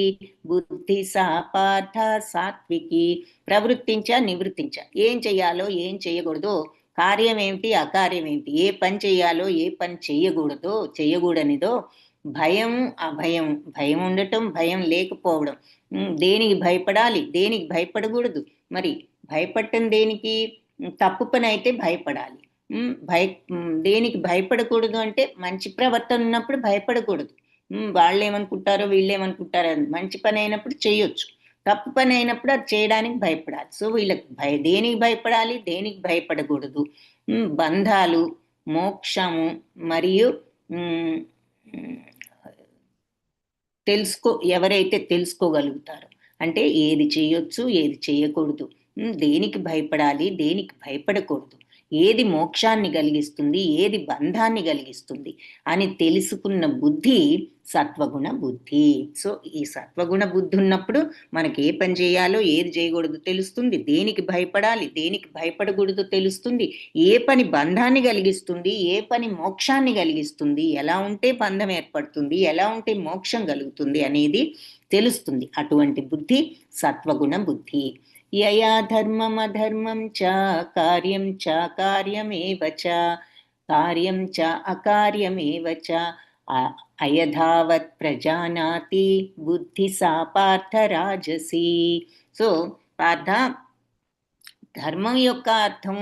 బుద్ధి సా పార్థ సాత్వికి. ప్రవృత్తించ నివృత్తించ, ఏం చెయ్యాలో ఏం చెయ్యకూడదో, కార్యం ఏమిటి అకార్యం ఏమిటి, ఏ పని చెయ్యాలో ఏ పని చెయ్యకూడనిదో, భయం అభయం, భయం ఉండటం భయం లేకపోవడం, దేనికి భయపడాలి దేనికి భయపడకూడదు, మరి భయపడటం దేనికి, తప్పు పని అయితే భయపడాలి, దేనికి భయపడకూడదు అంటే మంచి ప్రవర్తన ఉన్నప్పుడు భయపడకూడదు. వాళ్ళు ఏమనుకుంటారో వీళ్ళు ఏమనుకుంటారో, మంచి పని అయినప్పుడు చేయొచ్చు, తప్పు పని అయినప్పుడు అది చేయడానికి భయపడాలి. సో వీళ్ళకి దేనికి భయపడాలి, దేనికి భయపడకూడదు, బంధాలు, మోక్షము మరియు ఎవరైతే తెలుసుకోగలుగుతారో, అంటే ఏది చేయొచ్చు ఏది చేయకూడదు, దేనికి భయపడాలి దేనికి భయపడకూడదు, ఏది మోక్షాన్ని కలిగిస్తుంది ఏది బంధాన్ని కలిగిస్తుంది అని తెలుసుకున్న బుద్ధి సత్వగుణ బుద్ధి. సో ఈ సత్వగుణ బుద్ధి ఉన్నప్పుడు మనకి ఏ పని చేయాలో ఏది చేయకూడదు తెలుస్తుంది, దేనికి భయపడాలి దేనికి భయపడకూడదు తెలుస్తుంది, ఏ పని బంధాన్ని కలిగిస్తుంది ఏ పని మోక్షాన్ని కలిగిస్తుంది, ఎలా ఉంటే బంధం ఏర్పడుతుంది ఎలా ఉంటే మోక్షం కలుగుతుంది అనేది తెలుస్తుంది. అటువంటి బుద్ధి సత్వగుణ బుద్ధి. యయా ధర్మం అధర్మం చ కార్యం చ కార్యమేవ చ కార్యం చ అకార్యమేవ చ అయధావత్ ప్రజానాతి బుద్ధి సా పార్థ రాజసి. సో పార్థ, ధర్మం యొక్క అర్థం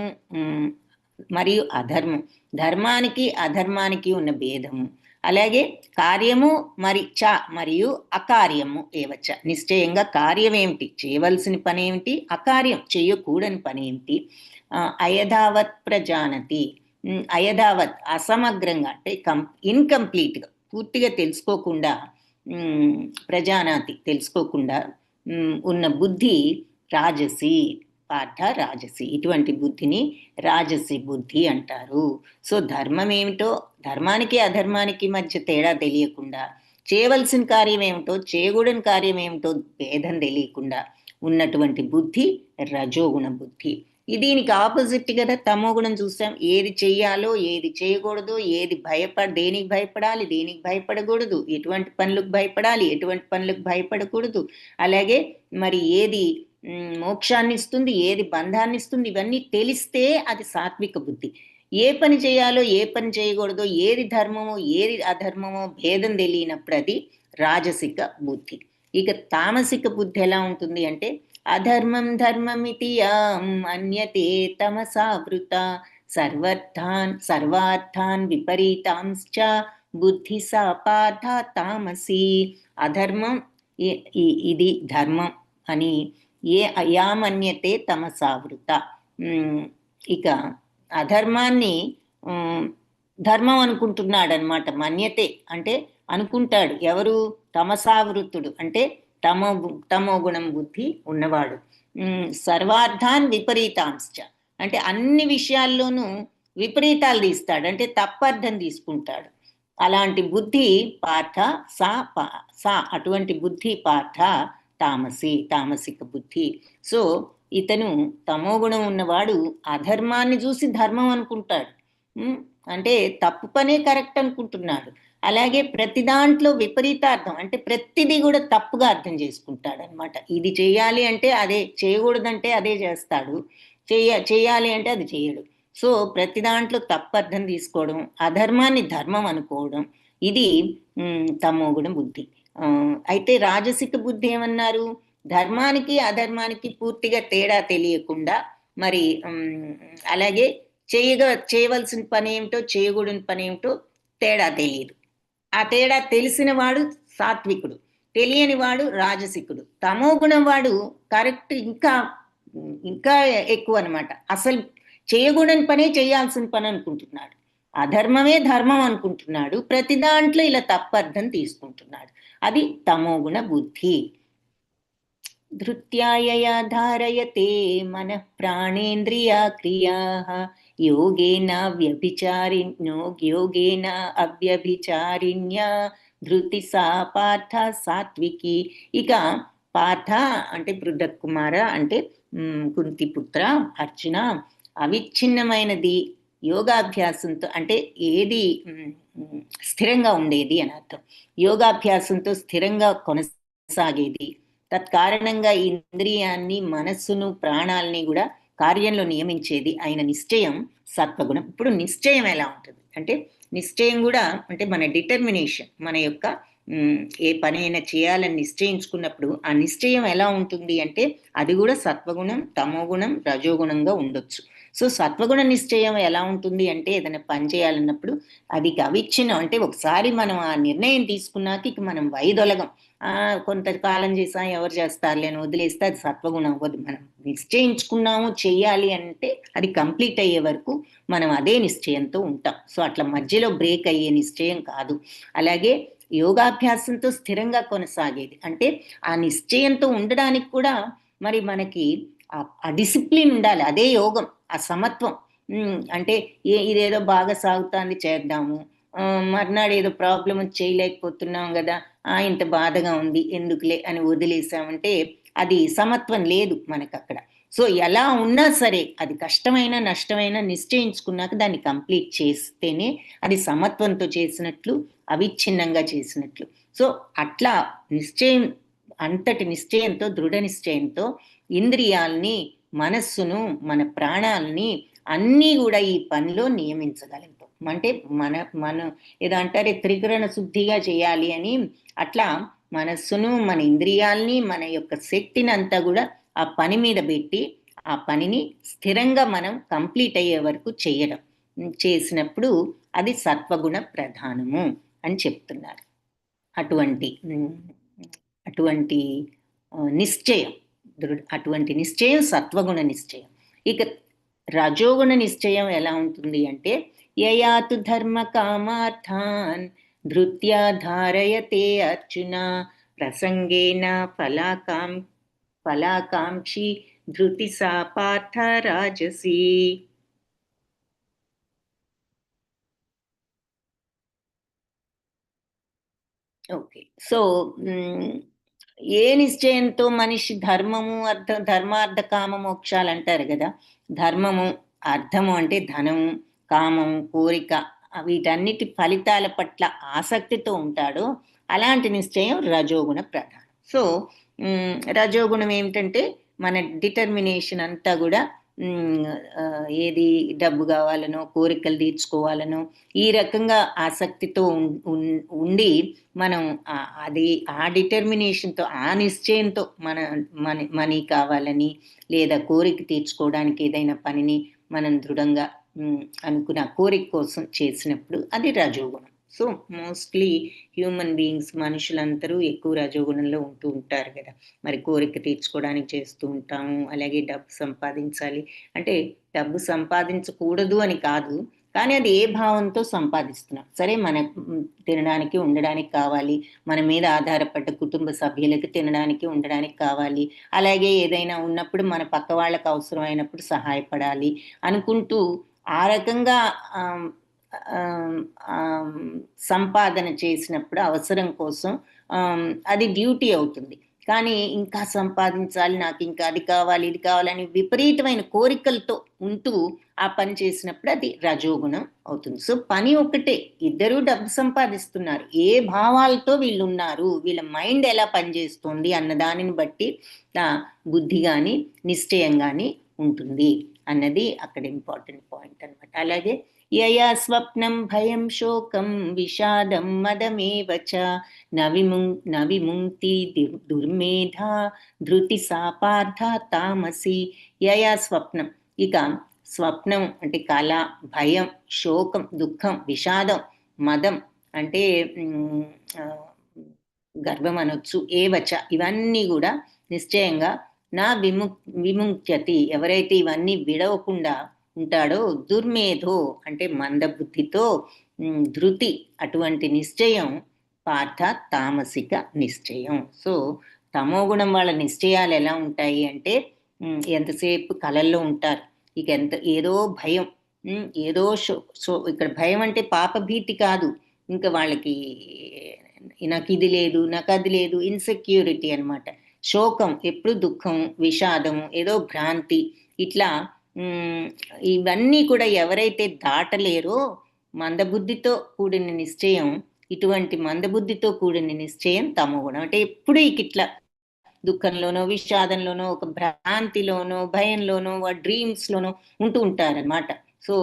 మరియు అధర్మం, ధర్మానికి అధర్మానికి ఉన్న భేదము, అలాగే కార్యము మరియు అకార్యము ఏవచ్చ. నిశ్చయంగా కార్యం ఏమిటి, చేయవలసిన పని ఏమిటి, అకార్యం చేయకూడని పని ఏమిటి. అయధావత్ ప్రజానతి, అయధావత్ అసమగ్రంగా అంటే ఇన్కంప్లీట్గా పూర్తిగా తెలుసుకోకుండా, ప్రజానాతి తెలుసుకోకుండా ఉన్న బుద్ధి రాజసి పార్థ రాజసి. ఇటువంటి బుద్ధిని రాజసి బుద్ధి అంటారు. సో ధర్మం ఏమిటో, ధర్మానికి అధర్మానికి మధ్య తేడా తెలియకుండా, చేయవలసిన కార్యం ఏమిటో చేయకూడని కార్యం ఏమిటో భేదం తెలియకుండా ఉన్నటువంటి బుద్ధి రజోగుణ బుద్ధి. దీనికి ఆపోజిట్ కదా తమో గుణం చూసాం. ఏది చెయ్యాలో ఏది చేయకూడదు, దేనికి భయపడాలి దేనికి భయపడకూడదు, ఎటువంటి పనులకు భయపడాలి ఎటువంటి పనులకు భయపడకూడదు, అలాగే మరి ఏది మోక్షాన్ని ఇస్తుంది ఏది బంధాన్ని ఇస్తుంది, ఇవన్నీ తెలిస్తే అది సాత్విక బుద్ధి. ఏ పని చేయాలో ఏ పని చేయకూడదో, ఏది ధర్మమో ఏది అధర్మమో భేదం తెలియనప్పుడు అది రాజసిక బుద్ధి. ఇక తామసిక బుద్ధి ఎలా ఉంటుంది అంటే అధర్మం ధర్మమితి అన్యతే తమసావృత సర్వార్థాన్ విపరీతాంశ్చ బుద్ధి సా పార్థ తామసి. అధర్మం ఇది ధర్మం అని యామన్యతే తమసావృత. ఇక అధర్మాన్ని ధర్మం అనుకుంటున్నాడు అనమాట. మన్యతే అంటే అనుకుంటాడు ఎవరు, తమసావృతుడు అంటే తమో గుణం బుద్ధి ఉన్నవాడు. సర్వార్థాన్ విపరీతాంశ్చ అంటే అన్ని విషయాల్లోనూ విపరీతాలు తీస్తాడు, అంటే తప్పర్థం తీసుకుంటాడు. అలాంటి బుద్ధి పార్థ సా అటువంటి బుద్ధి పార్థ తామసిక బుద్ధి. సో ఇతను తమోగుణం ఉన్నవాడు అధర్మాన్ని చూసి ధర్మం అనుకుంటాడు, అంటే తప్పు పనే కరెక్ట్ అనుకుంటున్నాడు. అలాగే ప్రతి దాంట్లో విపరీతార్థం అంటే ప్రతిదీ కూడా తప్పుగా అర్థం చేసుకుంటాడు అనమాట. ఇది చేయాలి అంటే అదే, చేయకూడదంటే అదే చేస్తాడు, చేయాలి అంటే అది చేయడు. సో ప్రతి దాంట్లో తప్పు అర్థం తీసుకోవడం, అధర్మాన్ని ధర్మం అనుకోవడం, ఇది తమోగుణ బుద్ధి. అయితే రాజసిక బుద్ధి ఏమన్నారు, ధర్మానికి అధర్మానికి పూర్తిగా తేడా తెలియకుండా, మరి అలాగే చేయవలసిన పని ఏమిటో చేయకూడని పని ఏమిటో తేడా తెలియదు. ఆ తేడా తెలిసిన వాడు సాత్వికుడు, తెలియని వాడు రాజసికుడు. తమో గుణం వాడు కరెక్ట్ ఇంకా ఎక్కువ అనమాట. అసలు చేయకూడని పనే చేయాల్సిన పని అనుకుంటున్నాడు, అధర్మమే ధర్మం అనుకుంటున్నాడు, ప్రతి దాంట్లో ఇలా తప్పర్థం తీసుకుంటున్నాడు. అది తమోగుణ బుద్ధి. ధృత్యాయయా ధారయతే మనః ప్రాణేంద్రియా క్రియాః యోగేన అవ్యభిచారిణ్యా ధృతి సా పార్థ సాత్వికి. ఇక పార్థ అంటే పృథక్ కుమార అంటే కుంతిపుత్ర అర్జున, అవిచ్ఛిన్నమైనది యోగాభ్యాసంతో అంటే ఏది స్థిరంగా ఉండేది అని అర్థం. యోగాభ్యాసంతో స్థిరంగా కొనసాగేది, తత్కారణంగా ఇంద్రియాన్ని మనస్సును ప్రాణాలని కూడా కార్యంలో నియమించేది అయిన నిశ్చయం సత్వగుణం. ఇప్పుడు నిశ్చయం ఎలా ఉంటుంది అంటే నిశ్చయం కూడా అంటే మన డిటర్మినేషన్, మన యొక్క ఏ పనైనా చేయాలని నిశ్చయించుకున్నప్పుడు ఆ నిశ్చయం ఎలా ఉంటుంది అంటే అది కూడా సత్వగుణం తమోగుణం రజోగుణంగా ఉండొచ్చు. సో సత్వగుణ నిశ్చయం ఎలా ఉంటుంది అంటే ఏదైనా పని చేయాలన్నప్పుడు అది అవిచ్ఛిన్నం. అంటే ఒకసారి మనం ఆ నిర్ణయం తీసుకున్నాక ఇక మనం వైదొలగం. కొంతకాలం చేసాం ఎవరు చేస్తారులే అని వదిలేస్తే అది సత్వగుణం అవ్వదు. మనం నిశ్చయించుకున్నాము చెయ్యాలి అంటే అది కంప్లీట్ అయ్యే వరకు మనం అదే నిశ్చయంతో ఉంటాం. సో అట్లా మధ్యలో బ్రేక్ అయ్యే నిశ్చయం కాదు. అలాగే యోగాభ్యాసంతో స్థిరంగా కొనసాగేది. అంటే ఆ నిశ్చయంతో ఉండడానికి కూడా మరి మనకి ఆ డిసిప్లిన్ ఉండాలి. అదే యోగం, ఆ సమత్వం. అంటే ఇదేదో బాగా సాగుతాంది చేద్దాము, మర్నాడు ఏదో ప్రాబ్లం చేయలేకపోతున్నాం కదా, ఇంత బాధగా ఉంది ఎందుకులే అని వదిలేసామంటే అది సమత్వం లేదు మనకు అక్కడ. సో ఎలా ఉన్నా సరే అది కష్టమైన నష్టమైన నిశ్చయించుకున్నాక దాన్ని కంప్లీట్ చేస్తేనే అది సమత్వంతో చేసినట్లు, అవిచ్ఛిన్నంగా చేసినట్లు. సో అట్లా నిశ్చయం, అంతటి నిశ్చయంతో, దృఢ నిశ్చయంతో ఇంద్రియాల్ని, మనస్సును, మన ప్రాణాలని అన్నీ కూడా ఈ పనిలో నియమించగలుగుతాం. అంటే మన ఏదో అంటారే త్రికరణ శుద్ధిగా చేయాలి అని, అట్లా మనస్సును, మన ఇంద్రియాల్ని, మన యొక్క శక్తిని అంతా కూడా ఆ పని మీద పెట్టి ఆ పనిని స్థిరంగా మనం కంప్లీట్ అయ్యే వరకు చేయడం, చేసినప్పుడు అది సత్వగుణ ప్రధానము అని చెప్తున్నారు. అటువంటి నిశ్చయం, అటువంటి నిశ్చయం సత్వగుణ నిశ్చయం. ఇక రజోగుణ నిశ్చయం ఎలా ఉంటుంది అంటే యయాతు ధర్మ కామార్థాన్ ధృత్యా ధారయతే అర్జున ప్రసంగేన ఫలాకాంక్షి ధృతి సా పార్థ రాజసి. ఓకే, సో ఏ నిశ్చయంతో మనిషి ధర్మము, ధర్మార్థ కామ మోక్షాలు అంటారు కదా. ధర్మము, అర్థము అంటే ధనము, కామము, కోరిక, వీటన్నిటి ఫలితాల పట్ల ఆసక్తితో ఉంటాడో అలాంటి నిశ్చయం రజోగుణ ప్రధానం. సో రజోగుణం ఏమిటంటే మన డిటర్మినేషన్ అంతా కూడా ఏది డబ్బు కావాలనో, కోరికలు తీర్చుకోవాలనో ఈ రకంగా ఆసక్తితో ఉండి మనం అది ఆ డిటర్మినేషన్తో, ఆ నిశ్చయంతో మనీ కావాలని లేదా కోరిక తీర్చుకోవడానికి ఏదైనా పనిని మనం దృఢంగా అనుకున్న కోరిక కోసం చేసినప్పుడు అది రజోగుణం. సో మోస్ట్లీ హ్యూమన్ బీయింగ్స్, మనుషులందరూ ఎక్కువ రజోగుణంలో ఉంటూ ఉంటారు కదా. మరి కోరిక తీర్చుకోవడానికి చేస్తూ ఉంటాము, అలాగే డబ్బు సంపాదించాలి అంటే డబ్బు సంపాదించకూడదు అని కాదు, కానీ అది ఏ భావంతో సంపాదిస్తున్నాం. సరే మన తినడానికి ఉండడానికి కావాలి, మన మీద ఆధారపడ్డ కుటుంబ సభ్యులకి తినడానికి ఉండడానికి కావాలి, అలాగే ఏదైనా ఉన్నప్పుడు మన పక్క వాళ్ళకి అవసరమైనప్పుడు సహాయపడాలి అనుకుంటూ ఆ రకంగా సంపాదన చేసినప్పుడు అవసరం కోసం అది డ్యూటీ అవుతుంది. కానీ ఇంకా సంపాదించాలి, నాకు ఇంకా అది కావాలి ఇది కావాలని విపరీతమైన కోరికలతో ఉంటూ ఆ పని చేసినప్పుడు అది రజోగుణం అవుతుంది. సో పని ఒకటే, ఇద్దరూ డబ్బు సంపాదిస్తున్నారు, ఏ భావాలతో వీళ్ళు ఉన్నారు, వీళ్ళ మైండ్ ఎలా పనిచేస్తుంది అన్న దానిని బట్టి బుద్ధి కానీ నిశ్చయం కానీ ఉంటుంది అన్నది అక్కడ ఇంపార్టెంట్ పాయింట్ అన్నమాట. అలాగే యయా స్వప్నం భయం శోకం విషాదం మదమేవ చ నవిముంక్తి దుర్మేధ ధృతి సా పార్థ తామసి. యయా స్వప్నం, ఇక స్వప్నం అంటే కళ, భయం, శోకం దుఃఖం, విషాదం, మదం అంటే గర్వం అనొచ్చు, ఏవచ ఇవన్నీ కూడా నిశ్చయంగా నా విముక్త్యతి, ఎవరైతే ఇవన్నీ విడవకుండా ఉంటాడో, దుర్మేధో అంటే మందబుద్ధితో, ధృతి అటువంటి నిశ్చయం, పార్థ తామసిక నిశ్చయం. సో తమోగుణం వాళ్ళ నిశ్చయాలు ఎలా ఉంటాయి అంటే ఎంతసేపు కళల్లో ఉంటారు, ఇక ఏదో భయం, ఏదో ఇక్కడ భయం అంటే పాపభీతి కాదు, ఇంకా వాళ్ళకి నాకు ఇది లేదు, నాకు అది లేదు, ఇన్సెక్యూరిటీ అనమాట. శోకం ఎప్పుడు దుఃఖం, విషాదం, ఏదో భ్రాంతి, ఇట్లా ఇవన్నీ కూడా ఎవరైతే దాటలేరో మందబుద్ధితో కూడిన నిశ్చయం, ఇటువంటి మందబుద్ధితో కూడిన నిశ్చయం తమోగుణం. అంటే ఎప్పుడు ఇట్లా దుఃఖంలోనో, విషాదంలోనో, ఒక భ్రాంతిలోనో, భయంలోనో, డ్రీమ్స్లోనో ఉంటూ ఉంటారనమాట. సో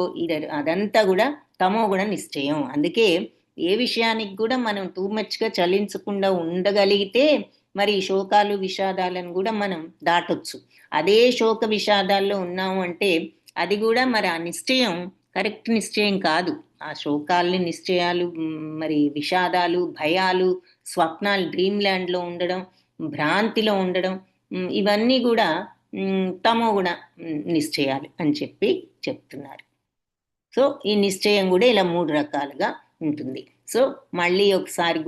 అదంతా కూడా తమోగుణ నిశ్చయం. అందుకే ఏ విషయానికి కూడా మనం టూ మచ్గా చలించకుండా ఉండగలిగితే మరి శోకాలు విషాదాలను కూడా మనం దాటొచ్చు. అదే శోక విషాదాల్లో ఉన్నాము అంటే అది కూడా మరి ఆ నిశ్చయం కరెక్ట్ నిశ్చయం కాదు. ఆ శోకాల్ని నిశ్చయాలు, మరి విషాదాలు, భయాలు, స్వప్నాలు, డ్రీమ్ ల్యాండ్లో ఉండడం, భ్రాంతిలో ఉండడం, ఇవన్నీ కూడా తమో గుణ నిశ్చయాలు అని చెప్పి చెప్తున్నారు. సో ఈ నిశ్చయం కూడా ఇలా 3 రకాలుగా ఉంటుంది. సో మళ్ళీ ఒకసారి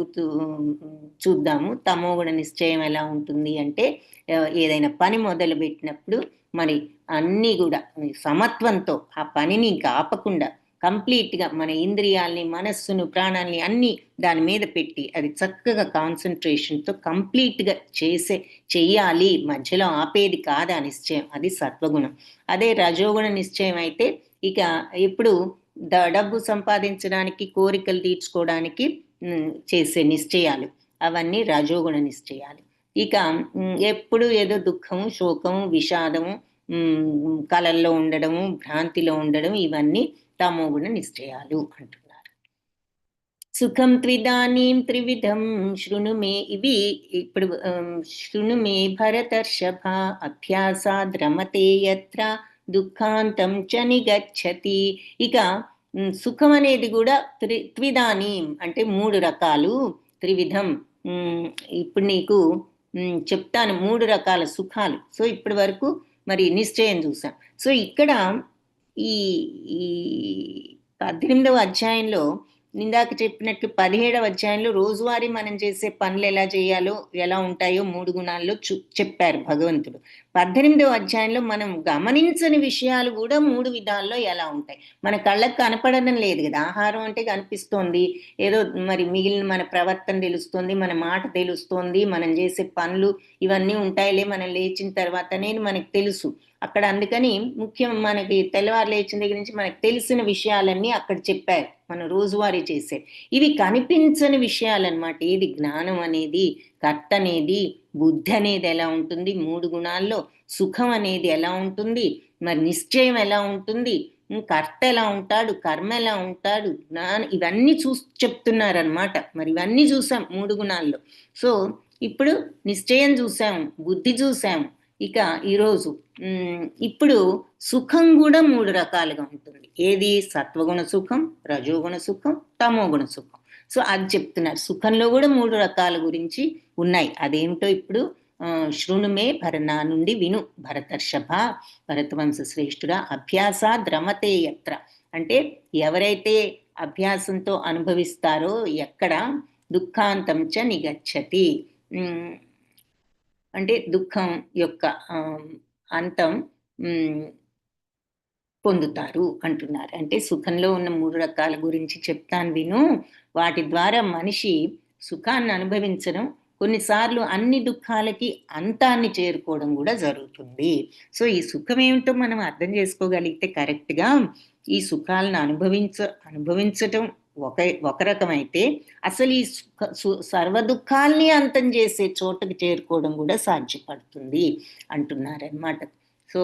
చూద్దాము. తమో గుణ నిశ్చయం ఎలా ఉంటుంది అంటే, ఏదైనా పని మొదలు పెట్టినప్పుడు మరి అన్నీ కూడా సమత్వంతో ఆ పనిని ఇంకా ఆపకుండా కంప్లీట్గా మన ఇంద్రియాల్ని, మనస్సును, ప్రాణాన్ని అన్నీ దాని మీద పెట్టి అది చక్కగా కాన్సన్ట్రేషన్తో కంప్లీట్గా చెయ్యాలి, మధ్యలో ఆపేది కాదా నిశ్చయం, అది సత్వగుణం. అదే రజోగుణ నిశ్చయం అయితే ఇక ఎప్పుడు డబ్బు సంపాదించడానికి, కోరికలు తీర్చుకోవడానికి చేసే నిశ్చయాలు, అవన్నీ రజోగుణ నిశ్చయాలు. ఇక ఎప్పుడు ఏదో దుఃఖము, శోకము, విషాదము, కలల్లో ఉండడము, భ్రాంతిలో ఉండడం, ఇవన్నీ తమోగుణ నిశ్చయాలు అంటున్నారు. సుఖం త్విదానీం త్రివిధం శృణు మే, ఇవి ఇప్పుడు శృణు మే భరతర్షభ అభ్యాసాద్ రమతే యత్ర దుఃఖాంతం చ నిగచ్చతి. ఇక సుఖం అనేది కూడా త్విదానీం అంటే 3 రకాలు, త్రివిధం. ఇప్పుడు నీకు చెప్తాను 3 రకాల సుఖాలు. సో ఇప్పటి వరకు మరి నిశ్చయం చూసాం. సో ఇక్కడ ఈ 18వ అధ్యాయంలో ఇందాక చెప్పినట్లు 17వ అధ్యాయంలో రోజువారీ మనం చేసే పనులు ఎలా చేయాలో, ఎలా ఉంటాయో 3 గుణాల్లో చెప్పారు భగవంతుడు. 18వ అధ్యాయంలో మనం గమనించని విషయాలు కూడా 3 విధాల్లో ఎలా ఉంటాయి. మన కళ్ళకు కనపడడం లేదు కదా, ఆహారం అంటే కనిపిస్తోంది, ఏదో మరి మిగిలిన మన ప్రవర్తన తెలుస్తోంది, మన మాట తెలుస్తోంది, మనం చేసే పనులు ఇవన్నీ ఉంటాయిలే మనం లేచిన తర్వాత నేను మనకు తెలుసు అక్కడ. అందుకని ముఖ్యం మనకి తెల్లవారు లేచిన దగ్గర నుంచి మనకు తెలిసిన విషయాలన్నీ అక్కడ చెప్పారు, మనం రోజువారీ చేసే. ఇవి కనిపించని విషయాలన్నమాట. ఏది జ్ఞానం అనేది, కర్త అనేది, బుద్ధి అనేది ఎలా ఉంటుంది, 3 గుణాల్లో సుఖం అనేది ఎలా ఉంటుంది, మరి నిశ్చయం ఎలా ఉంటుంది, కర్త ఎలా ఉంటాడు, కర్మ ఎలా ఉంటాడు, జ్ఞానం, ఇవన్నీ చెప్తున్నారనమాట. మరి ఇవన్నీ చూసాం 3 గుణాల్లో. సో ఇప్పుడు నిశ్చయం చూసాము, బుద్ధి చూసాము. ఇక ఈరోజు ఇప్పుడు సుఖం కూడా 3 రకాలుగా ఉంటుంది. ఏది? సత్వగుణ సుఖం, రజోగుణ సుఖం, తమోగుణ సుఖం. సో అది చెప్తున్నారు. సుఖంలో కూడా 3 రకాల గురించి ఉన్నాయి. అదేమిటో ఇప్పుడు శృణుమే నా నుండి విను భరతర్షభ, భరతవంశ శ్రేష్ఠుడా. అభ్యాసాద్ రమతే యత్ర అంటే ఎవరైతే అభ్యాసంతో అనుభవిస్తారో ఎక్కడ, దుఃఖాంతం చ నిగచ్చతి అంటే దుఃఖం యొక్క అంతం పొందుతారు అంటున్నారు. అంటే సుఖంలో ఉన్న 3 రకాల గురించి చెప్తాను విను. వాటి ద్వారా మనిషి సుఖాన్ని అనుభవించడం, కొన్నిసార్లు అన్ని దుఃఖాలకి అంతాన్ని చేరుకోవడం కూడా జరుగుతుంది. సో ఈ సుఖం ఏమిటో మనం అర్థం చేసుకోగలిగితే కరెక్ట్గా ఈ సుఖాలను అనుభవించటం ఒక రకమైతే, అసలు ఈ సర్వ దుఃఖాల్ని అంతం చేసే చోటుకు చేరుకోవడం కూడా సాధ్యపడుతుంది అంటున్నారన్నమాట. సో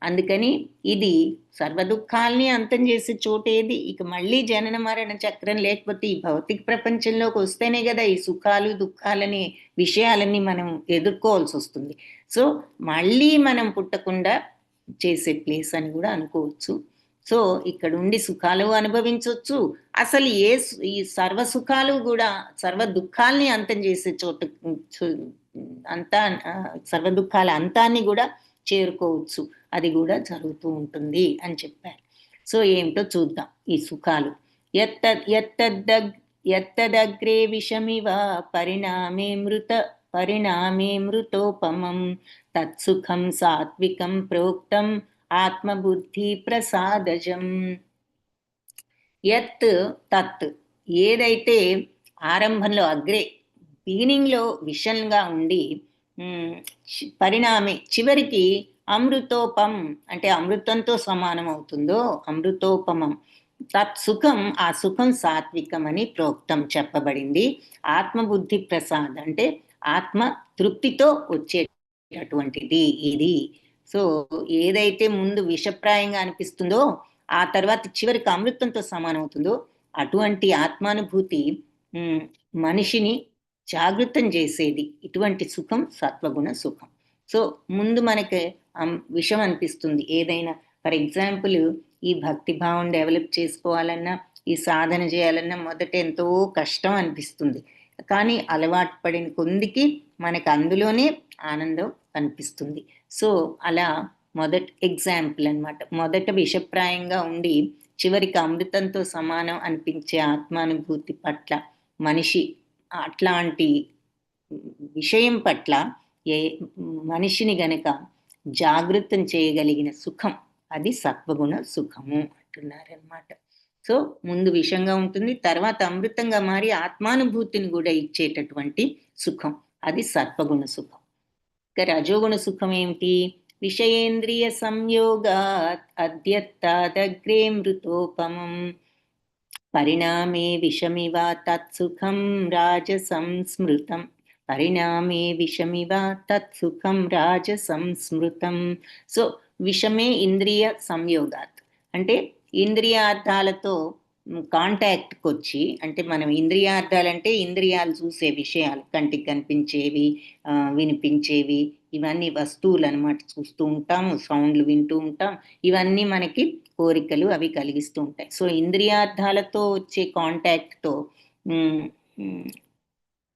అందుకని ఇది సర్వ దుఃఖాల్ని అంతం చేసే చోటేది. ఇక మళ్ళీ జనన మరణ చక్రం లేకపోతే ఈ భౌతిక ప్రపంచంలోకి వస్తేనే కదా ఈ సుఖాలు దుఃఖాలని విషయాలన్నీ మనం ఎదుర్కోవాల్సి వస్తుంది. సో మళ్ళీ మనం పుట్టకుండా చేసే ప్లేస్ అని కూడా అనుకోవచ్చు. సో ఇక్కడ ఉండి సుఖాలు అనుభవించవచ్చు. అసలు ఈ సర్వ సుఖాలు కూడా సర్వ దుఃఖాల్ని అంతం చేసే చోటు, అంతా సర్వ దుఃఖాల అంతాన్ని కూడా చేరుకోవచ్చు. అది కూడా జరుగుతూ ఉంటుంది అని చెప్పారు. సో ఏమిటో చూద్దాం ఈ సుఖాలు. ఎత్తదగ్రే విషమివ పరిణామే మృతోపమం తత్సుఖం సాత్వికం ప్రోక్తం ఆత్మబుద్ధి ప్రసాదజం. తత్ ఏదైతే ఆరంభంలో అగ్రే బిగినింగ్లో విషంగా ఉండి పరిణామే చివరికి అమృతోపం అంటే అమృతంతో సమానం అవుతుందో, అమృతోపమం తత్సుఖం, ఆ సుఖం సాత్వికం అని ప్రోక్తం చెప్పబడింది. ఆత్మబుద్ధి ప్రసాద్ అంటే ఆత్మ తృప్తితో వచ్చేటటువంటిది ఇది. సో ఏదైతే ముందు విషప్రాయంగా అనిపిస్తుందో ఆ తర్వాత చివరికి అమృతంతో సమానం అవుతుందో అటువంటి ఆత్మానుభూతి మనిషిని జాగృతం చేసేది. ఇటువంటి సుఖం సత్వగుణ సుఖం. సో ముందు మనకి విషం అనిపిస్తుంది, ఏదైనా ఫర్ ఎగ్జాంపుల్ ఈ భక్తి భావం డెవలప్ చేసుకోవాలన్నా, ఈ సాధన చేయాలన్నా మొదట ఎంతో కష్టం అనిపిస్తుంది. కానీ అలవాటు పడిన కొందికి మనకు అందులోనే ఆనందం అనిపిస్తుంది. సో అలా మొదటి ఎగ్జాంపుల్ అన్నమాట. మొదట విషప్రాయంగా ఉండి చివరికి అమృతంతో సమానం అనిపించే ఆత్మానుభూతి పట్ల మనిషి అట్లాంటి విషయం పట్ల మనిషిని గనక జాగృతం చేయగలిగిన సుఖం, అది సత్వగుణ సుఖము అంటున్నారనమాట. సో ముందు విషంగా ఉంటుంది, తర్వాత అమృతంగా మారి ఆత్మానుభూతిని కూడా ఇచ్చేటటువంటి సుఖం, అది సత్వగుణ సుఖం. ఇక రజోగుణ సుఖం ఏమిటి? విషయేంద్రియ సంయోగాత్ అద్యత్తాదగ్రే మృతోపమం పరిణామే విషమివ తత్సుఖం రాజసంస్మృతం. పరిణామే విషమివ తత్సుఖం రాజసంస్మృతం. సో విషమే ఇంద్రియ సంయోగాత్ అంటే ఇంద్రియార్థాలతో కాంటాక్ట్కి వచ్చి, అంటే మనం ఇంద్రియార్థాలంటే ఇంద్రియాలు చూసే విషయాలు, కంటికి కనిపించేవి, వినిపించేవి, ఇవన్నీ వస్తువులు అనమాట. చూస్తూ ఉంటాము, సౌండ్లు వింటూ ఉంటాం, ఇవన్నీ మనకి కోరికలు అవి కలిగిస్తూ ఉంటాయి. సో ఇంద్రియార్థాలతో వచ్చే కాంటాక్ట్తో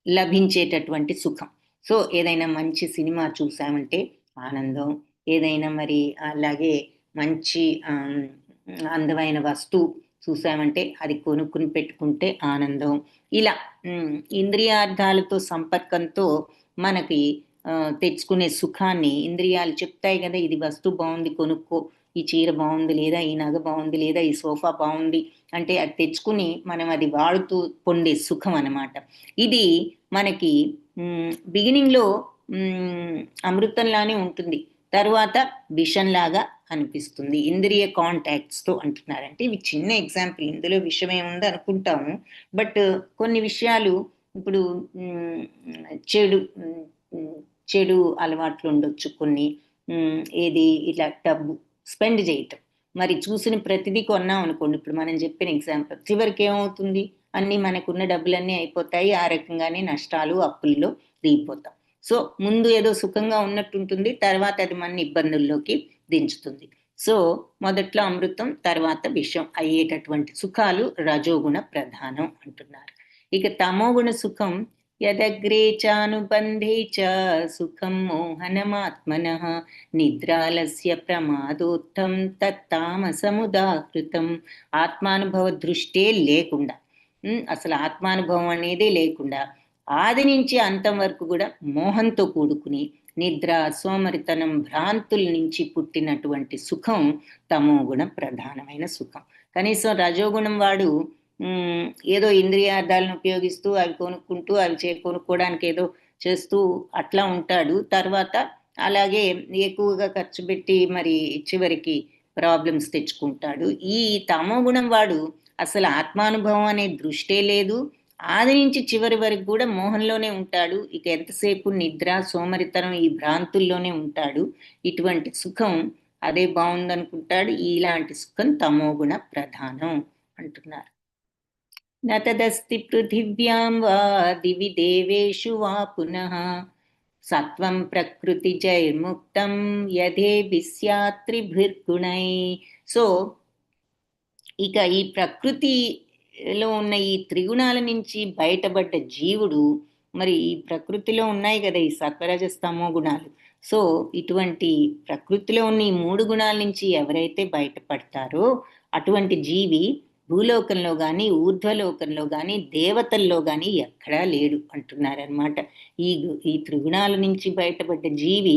లభించేటటువంటి సుఖం. సో ఏదైనా మంచి సినిమా చూసామంటే ఆనందం, ఏదైనా మరి అలాగే మంచి అందమైన వస్తువు చూసామంటే అది కొనుక్కుని పెట్టుకుంటే ఆనందం. ఇలా ఇంద్రియార్థాలతో సంపర్కంతో మనకి తెచ్చుకునే సుఖాన్ని ఇంద్రియాలు చెప్తాయి కదా, ఇది వస్తువు బాగుంది కొనుక్కో, ఈ చీర బాగుంది, లేదా ఈ నగ బాగుంది, లేదా ఈ సోఫా బాగుంది అంటే అది తెచ్చుకుని మనం అది వాడుతూ పొందే సుఖం అన్నమాట. ఇది మనకి బిగినింగ్లో అమృతంలానే ఉంటుంది, తర్వాత విషంలాగా అనిపిస్తుంది ఇంద్రియ కాంటాక్ట్స్తో అంటున్నారంటే. ఇవి చిన్న ఎగ్జాంపుల్, ఇందులో విషయం ఏముంది అనుకుంటాము, బట్ కొన్ని విషయాలు ఇప్పుడు చెడు అలవాట్లు ఉండొచ్చు కొన్ని. ఏది ఇట్లా డబ్బు స్పెండ్ చేయటం, మరి చూసిన ప్రతిదీ కొన్నాం అనుకోండి, ఇప్పుడు మనం చెప్పిన ఎగ్జాంపుల్, చివరికి ఏమవుతుంది, అన్నీ మనకున్న డబ్బులన్నీ అయిపోతాయి, ఆ రకంగానే నష్టాలు అప్పుల్లో దిగిపోతాం. సో ముందు ఏదో సుఖంగా ఉన్నట్టుంటుంది, తర్వాత అది మన ఇబ్బందుల్లోకి దించుతుంది. సో మొదట్లో అమృతం, తర్వాత విషం అయ్యేటటువంటి సుఖాలు రజోగుణ ప్రధానం అంటున్నారు. ఇక తమోగుణ సుఖం యదగ్రే చానుబంధే చ సుఖం మోహనమాత్మనః నిద్రాలస్య ప్రమాదోత్తం తత్తామసముదాహృతం. ఆత్మానుభవ దృష్టే లేకుండా, అసలు ఆత్మానుభవం అనేదే లేకుండా ఆది నుంచి అంతం వరకు కూడా మోహంతో కూడుకుని నిద్ర, సోమరితనం, భ్రాంతుల నుంచి పుట్టినటువంటి సుఖం తమోగుణ ప్రధానమైన సుఖం. కనీసం రజోగుణం వాడు ఏదో ఇంద్రియార్థాలను ఉపయోగిస్తూ అవి కొనుక్కుంటూ అవి కొనుక్కోవడానికి ఏదో చేస్తూ అట్లా ఉంటాడు, తర్వాత అలాగే ఎక్కువగా ఖర్చు పెట్టి మరి చివరికి ప్రాబ్లమ్స్ తెచ్చుకుంటాడు. ఈ తమోగుణం వాడు అసలు ఆత్మానుభవం అనే దృష్టే లేదు, ఆది నుంచి చివరి వరకు కూడా మోహంలోనే ఉంటాడు. ఇక ఎంతసేపు నిద్ర, సోమరితనం, ఈ భ్రాంతుల్లోనే ఉంటాడు. ఇటువంటి సుఖం అదే బాగుందనుకుంటాడు. ఇలాంటి సుఖం తమోగుణ ప్రధానం అంటున్నారు. నతదస్తి పృథివ్యాం వా దివి దేవేషు వా పునః సత్వం ప్రకృతి జైర్ముక్తం యథేభిస్యాత్రిభిర్గుణై. సో ఇక ఈ ప్రకృతిలో ఉన్న ఈ త్రిగుణాల నుంచి బయటపడ్డ జీవుడు, మరి ఈ ప్రకృతిలో ఉన్నాయి కదా ఈ సత్వరజస్తమో గుణాలు, సో ఇటువంటి ప్రకృతిలో ఉన్న ఈ 3 గుణాల నుంచి ఎవరైతే బయటపడతారో అటువంటి జీవి భూలోకంలో కానీ, ఊర్ధ్వలోకంలో కానీ, దేవతల్లో కానీ ఎక్కడా లేడు అంటున్నారనమాట. ఈ త్రిగుణాల నుంచి బయటపడ్డ జీవి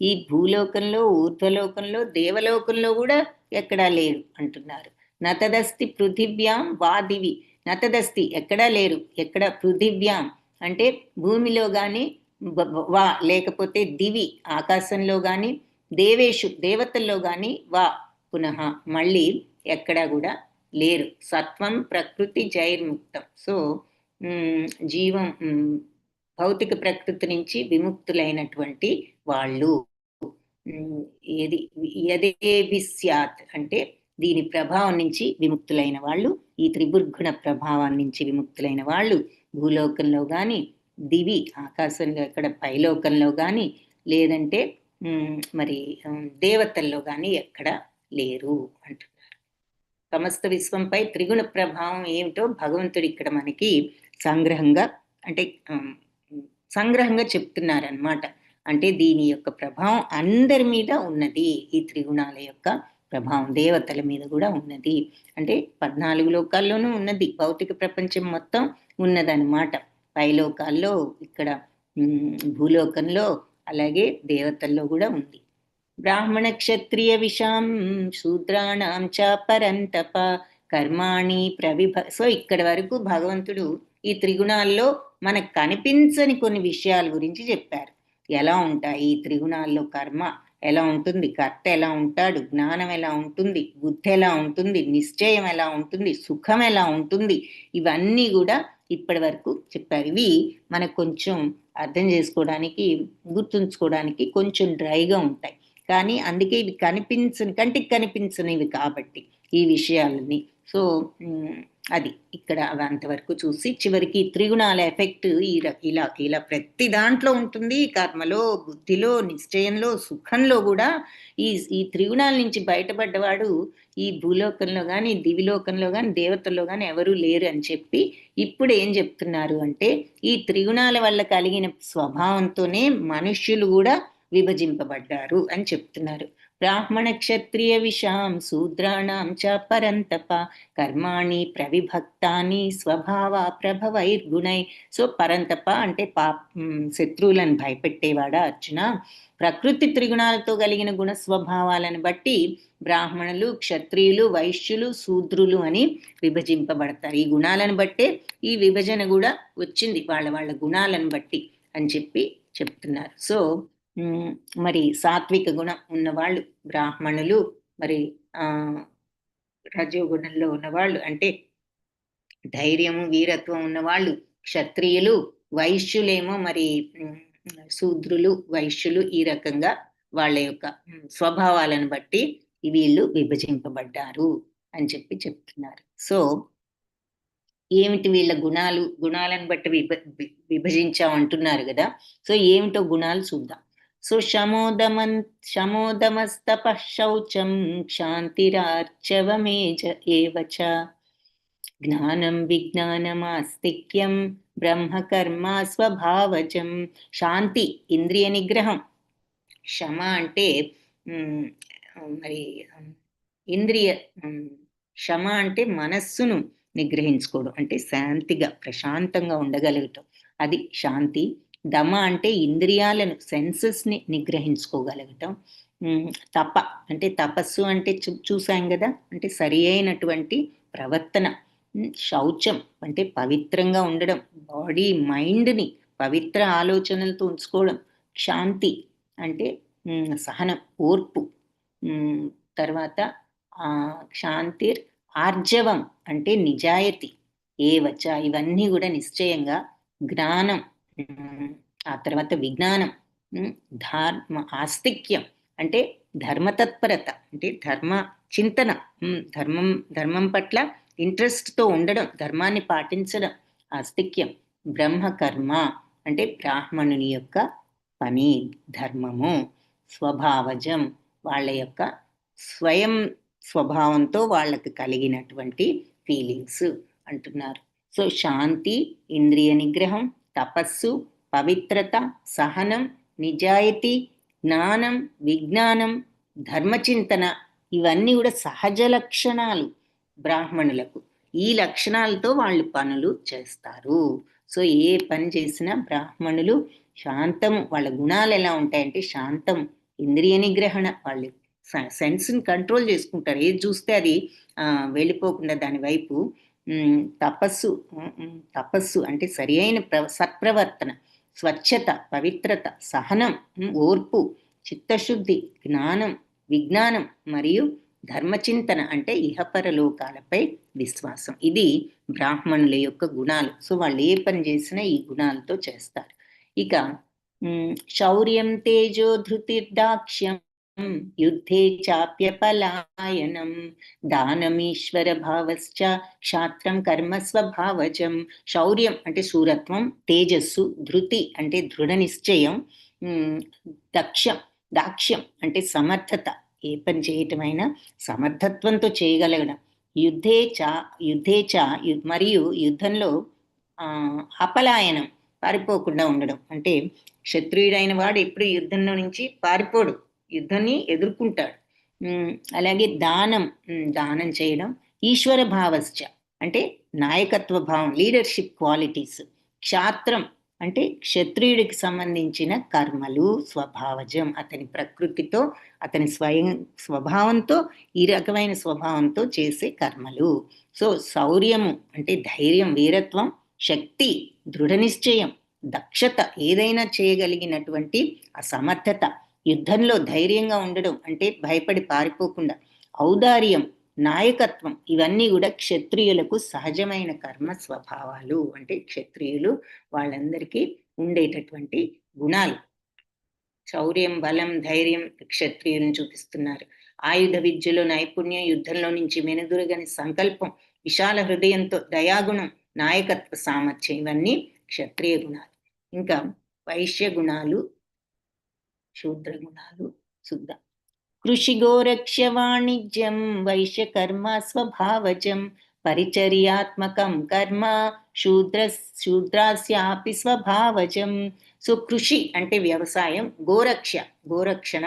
ఈ భూలోకంలో, ఊర్ధ్వలోకంలో, దేవలోకంలో కూడా ఎక్కడా లేడు అంటున్నారు. నతదస్తి పృథివ్యాం వా దివి. నతదస్తి ఎక్కడా లేరు, ఎక్కడ పృథివ్యాం అంటే భూమిలో కానీ, వా లేకపోతే దివి ఆకాశంలో కానీ, దేవేషు దేవతల్లో కానీ, వా పునః మళ్ళీ ఎక్కడా కూడా లేరు. సత్వం ప్రకృతి జైర్ముక్తం. సో జీవం భౌతిక ప్రకృతి నుంచి విముక్తులైనటువంటి వాళ్ళు, ఏది యదేభిస్యాత్ అంటే దీని ప్రభావం నుంచి విముక్తులైన వాళ్ళు, ఈ త్రిభుర్గుణ ప్రభావం నుంచి విముక్తులైన వాళ్ళు భూలోకంలో కానీ, దివి ఆకాశంలో ఎక్కడ పైలోకంలో కానీ, లేదంటే మరి దేవతల్లో కానీ ఎక్కడ లేరు అంటున్నారు. సమస్త విశ్వంపై త్రిగుణ ప్రభావం ఏమిటో భగవంతుడు ఇక్కడ మనకి సంగ్రహంగా చెప్తున్నారనమాట. అంటే దీని యొక్క ప్రభావం అందరి మీద ఉన్నది, ఈ త్రిగుణాల యొక్క ప్రభావం దేవతల మీద కూడా ఉన్నది. అంటే 14 లోకాల్లోనూ ఉన్నది, భౌతిక ప్రపంచం మొత్తం ఉన్నదన్నమాట. పైలోకాల్లో, ఇక్కడ భూలోకంలో, అలాగే దేవతల్లో కూడా ఉంది. బ్రాహ్మణ క్షత్రియ విషాం శూద్రాణం చ పరంతప కర్మాణి సో ఇక్కడ వరకు భగవంతుడు ఈ త్రిగుణాల్లో మనకు కనిపించని కొన్ని విషయాల గురించి చెప్పారు. ఎలా ఉంటాయి ఈ త్రిగుణాల్లో, కర్మ ఎలా ఉంటుంది, కర్త ఎలా ఉంటాడు, జ్ఞానం ఎలా ఉంటుంది, బుద్ధి ఎలా ఉంటుంది, నిశ్చయం ఎలా ఉంటుంది, సుఖం ఎలా ఉంటుంది, ఇవన్నీ కూడా ఇప్పటి వరకు చెప్పారు. ఇవి మనకు కొంచెం అర్థం చేసుకోవడానికి, గుర్తుంచుకోవడానికి కొంచెం డ్రైగా ఉంటాయి. కానీ అందుకే ఇవి కంటికి కనిపించనివి కాబట్టి ఈ విషయాలని. సో అది ఇక్కడ అవి అంతవరకు చూసి చివరికి త్రిగుణాల ఎఫెక్ట్ ఇలా ప్రతి దాంట్లో ఉంటుంది. కర్మలో, బుద్ధిలో, నిశ్చయంలో, సుఖంలో కూడా ఈ త్రిగుణాల నుంచి బయటపడ్డవాడు ఈ భూలోకంలో కానీ, దివిలోకంలో కానీ, దేవతల్లో కానీ ఎవరూ లేరు అని చెప్పి ఇప్పుడు ఏం చెప్తున్నారు అంటే, ఈ త్రిగుణాల వల్ల కలిగిన స్వభావంతోనే మనుష్యులు కూడా విభజింపబడ్డారు అని చెప్తున్నారు. బ్రాహ్మణ క్షత్రియ విషాం శూద్రాణం చ పరంతప కర్మాణి ప్రవిభక్తాని స్వభావ ప్రభవైర్గుణై. సో పరంతప అంటే శత్రువులను భయపెట్టేవాడా అర్జున. ప్రకృతి త్రిగుణాలతో కలిగిన గుణ స్వభావాలను బట్టి బ్రాహ్మణులు, క్షత్రియులు, వైశ్యులు, శూద్రులు అని విభజింపబడతారు. ఈ గుణాలను బట్టే ఈ విభజన కూడా వచ్చింది, వాళ్ళ గుణాలను బట్టి అని చెప్పి చెప్తున్నారు. సో మరి సాత్విక గుణం ఉన్నవాళ్ళు బ్రాహ్మణులు, మరి రజోగుణంలో ఉన్నవాళ్ళు అంటే ధైర్యము, వీరత్వం ఉన్నవాళ్ళు క్షత్రియులు, వైశ్యులేమో మరి శూద్రులు, వైశ్యులు, ఈ రకంగా వాళ్ళ యొక్క స్వభావాలను బట్టి వీళ్ళు విభజింపబడ్డారు అని చెప్పి చెప్తున్నారు. సో ఏమిటి వీళ్ళ గుణాలను బట్టి విభజించామంటున్నారు కదా. సో ఏమిటో గుణాలు చూద్దాం. సో శమోదమస్తప శౌచం క్షాంతిరార్చవమేజ ఏవచ జ్ఞానం విజ్ఞానమాస్తిక్యం బ్రహ్మకర్మ స్వభావజం. శాంతి, ఇంద్రియ నిగ్రహం. క్షమ అంటే మరి ఇంద్రియ క్షమ అంటే మనస్సును నిగ్రహించుకోవడం, అంటే శాంతిగా ప్రశాంతంగా ఉండగలగటం, అది శాంతి. దమ అంటే ఇంద్రియాలను, సెన్సెస్ ని నిగ్రహించుకోగలగటం. తప అంటే తపస్సు అంటే చూసాం కదా, అంటే సరి అయినటువంటి ప్రవర్తన. శౌచం అంటే పవిత్రంగా ఉండడం, బాడీ మైండ్ని పవిత్ర ఆలోచనలతో ఉంచుకోవడం. శాంతి అంటే సహనం, ఓర్పు. తర్వాత శాంతిర్ ఆర్జవం అంటే నిజాయితీ. ఏవచ ఇవన్నీ కూడా నిశ్చయంగా. జ్ఞానం, ఆ తర్వాత విజ్ఞానం, ఆస్తిక్యం అంటే ధర్మతత్పరత, అంటే ధర్మ చింతన, ధర్మం పట్ల ఇంట్రెస్ట్తో ఉండడం, ధర్మాన్ని పాటించడం ఆస్తిక్యం. బ్రహ్మకర్మ అంటే బ్రాహ్మణుని యొక్క పని, ధర్మము. స్వభావజం వాళ్ళ యొక్క స్వయం స్వభావంతో వాళ్ళకి కలిగినటువంటి ఫీలింగ్స్ అంటున్నారు. సో శాంతి, ఇంద్రియ నిగ్రహం, తపస్సు, పవిత్రత, సహనం, నిజాయితీ, జ్ఞానం, విజ్ఞానం, ధర్మచింతన, ఇవన్నీ కూడా సహజ లక్షణాలు బ్రాహ్మణులకు. ఈ లక్షణాలతో వాళ్ళు పనులు చేస్తారు. సో ఏ పని చేసినా బ్రాహ్మణులు శాంతము, వాళ్ళ గుణాలు ఎలా ఉంటాయంటే శాంతం, ఇంద్రియ నిగ్రహణ, వాళ్ళు సెన్స్ని కంట్రోల్ చేసుకుంటారు, ఏది చూస్తే అది వెళ్ళిపోకుండా దాని వైపు. తపస్సు అంటే సరి అయిన సత్ప్రవర్తన, స్వచ్ఛత, పవిత్రత, సహనం, ఓర్పు, చిత్తశుద్ధి, జ్ఞానం, విజ్ఞానం మరియు ధర్మచింతన అంటే ఇహపరలోకాలపై విశ్వాసం. ఇది బ్రాహ్మణుల యొక్క గుణాలు. సో వాళ్ళు ఏ పని చేసినా ఈ గుణాలతో చేస్తారు. ఇక శౌర్యం, తేజో, ధృతిర్దాక్ష్యం, యుద్ధే చాప్యపలాయనం, దానమీశ్వర భావశ్చ క్షాత్రం కర్మ స్వభావజం. శౌర్యం అంటే శూరత్వం, తేజస్సు, ధృతి అంటే దృఢ నిశ్చయం, దాక్ష్యం అంటే సమర్థత, ఏ పని చేయటమైనా సమర్థత్వంతో చేయగలగడం. యుద్ధేచ మరియు యుద్ధంలో అపలాయనం, పారిపోకుండా ఉండడం. అంటే క్షత్రియుడైన వాడు ఎప్పుడు యుద్ధంలో నుంచి పారిపోడు, యుద్ధాన్ని ఎదుర్కొంటాడు. అలాగే దానం చేయడం. ఈశ్వర భావశ్చ అంటే నాయకత్వ భావం, లీడర్షిప్ క్వాలిటీస్. క్షాత్రం అంటే క్షత్రియుడికి సంబంధించిన కర్మలు, స్వభావజం, అతని ప్రకృతితో, అతని స్వభావంతో, ఈ రకమైన స్వభావంతో చేసే కర్మలు. సో శౌర్యము అంటే ధైర్యం, వీరత్వం, శక్తి, దృఢ నిశ్చయం, దక్షత, ఏదైనా చేయగలిగినటువంటి అసమర్థత, యుద్ధంలో ధైర్యంగా ఉండడం అంటే భయపడి పారిపోకుండా, ఔదార్యం, నాయకత్వం, ఇవన్నీ కూడా క్షత్రియులకు సహజమైన కర్మ స్వభావాలు. అంటే క్షత్రియులు వాళ్ళందరికీ ఉండేటటువంటి గుణాలు. శౌర్యం, బలం, ధైర్యం క్షత్రియులను చూపిస్తున్నారు. ఆయుధ విద్యలో నైపుణ్యం, యుద్ధంలో నుంచి వెనుదురుగని సంకల్పం, విశాల హృదయంతో దయాగుణం, నాయకత్వ సామర్థ్యం, ఇవన్నీ క్షత్రియ గుణాలు. ఇంకా వైశ్య గుణాలు, శూద్ర గుణాలు చూద్దాం. కృషి గోరక్ష్య వాణిజ్యం వైశ్య కర్మ స్వభావజం పరిచర్యాత్మకం కర్మ శూద్రాస్యాపి స్వభావజం. సో కృషి అంటే వ్యవసాయం, గోరక్షణ,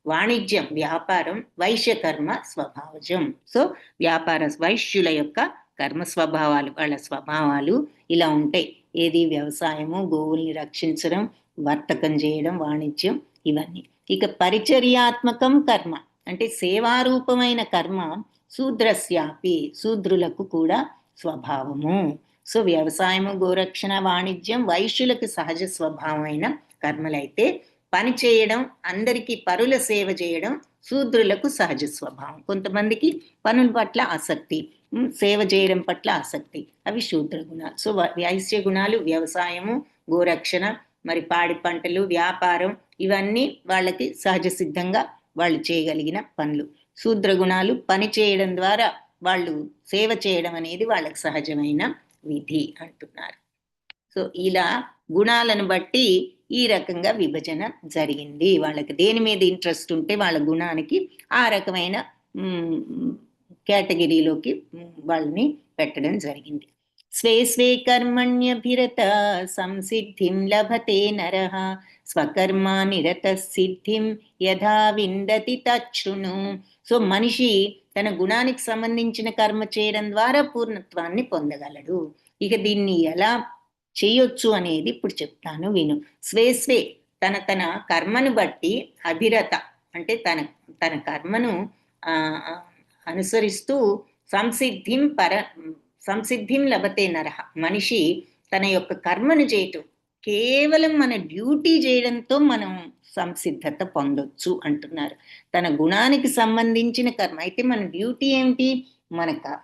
వాణిజ్యం వ్యాపారం, వైశ్య కర్మ స్వభావజం. సో వ్యాపార వైశ్యుల యొక్క కర్మ స్వభావాలు, వాళ్ళ స్వభావాలు ఇలా ఉంటాయి. ఏది వ్యవసాయము, గోవుల్ని రక్షించడం, వర్తకం చేయడం, వాణిజ్యం, ఇవన్నీ. ఇక పరిచర్యాత్మకం కర్మ అంటే సేవారూపమైన కర్మ శూద్రస్యాపి, శూద్రులకు కూడా స్వభావము. సో వ్యవసాయము, గోరక్షణ, వాణిజ్యం వైశ్యులకు సహజ స్వభావమైన కర్మలైతే, పని చేయడం, అందరికీ పరుల సేవ చేయడం శూద్రులకు సహజ స్వభావం. కొంతమందికి పనుల పట్ల ఆసక్తి, సేవ చేయడం పట్ల ఆసక్తి, అవి శూద్ర గుణాలు. సో వైశ్య గుణాలు వ్యవసాయము, గోరక్షణ, మరి పాడి పంటలు, వ్యాపారం, ఇవన్నీ వాళ్ళకి సహజ సిద్ధంగా వాళ్ళు చేయగలిగిన పనులు. శూద్ర గుణాలు పని చేయడం ద్వారా వాళ్ళు సేవ చేయడం అనేది వాళ్ళకి సహజమైన విధి అంటున్నారు. సో ఇలా గుణాలను బట్టి ఈ రకంగా విభజన జరిగింది. వాళ్ళకి దేని మీద ఇంట్రెస్ట్ ఉంటే వాళ్ళ గుణానికి ఆ రకమైన కేటగిరీలోకి వాళ్ళని పెట్టడం జరిగింది. స్వే స్వే కర్మణ్యభిరత సంసిద్ధిం లభతే నరః స్వకర్మ నిరత సిద్ధిం యథా విందతి తచ్ఛృణు. సో మనిషి తన గుణానికి సంబంధించిన కర్మ చేయడం ద్వారా పూర్ణత్వాన్ని పొందగలడు. ఇక దీన్ని ఎలా చేయొచ్చు అనేది ఇప్పుడు చెప్తాను, విను. స్వే తన కర్మను బట్టి, అభిరత అంటే తన కర్మను అనుసరిస్తూ, సంసిద్ధిం లభతే నరః మనిషి తన యొక్క కర్మను చేయటం, కేవలం మన డ్యూటీ చేయడంతో మనం సంసిద్ధత పొందొచ్చు అంటున్నారు. తన గుణానికి సంబంధించిన కర్మ అయితే మన డ్యూటీ ఏమిటి,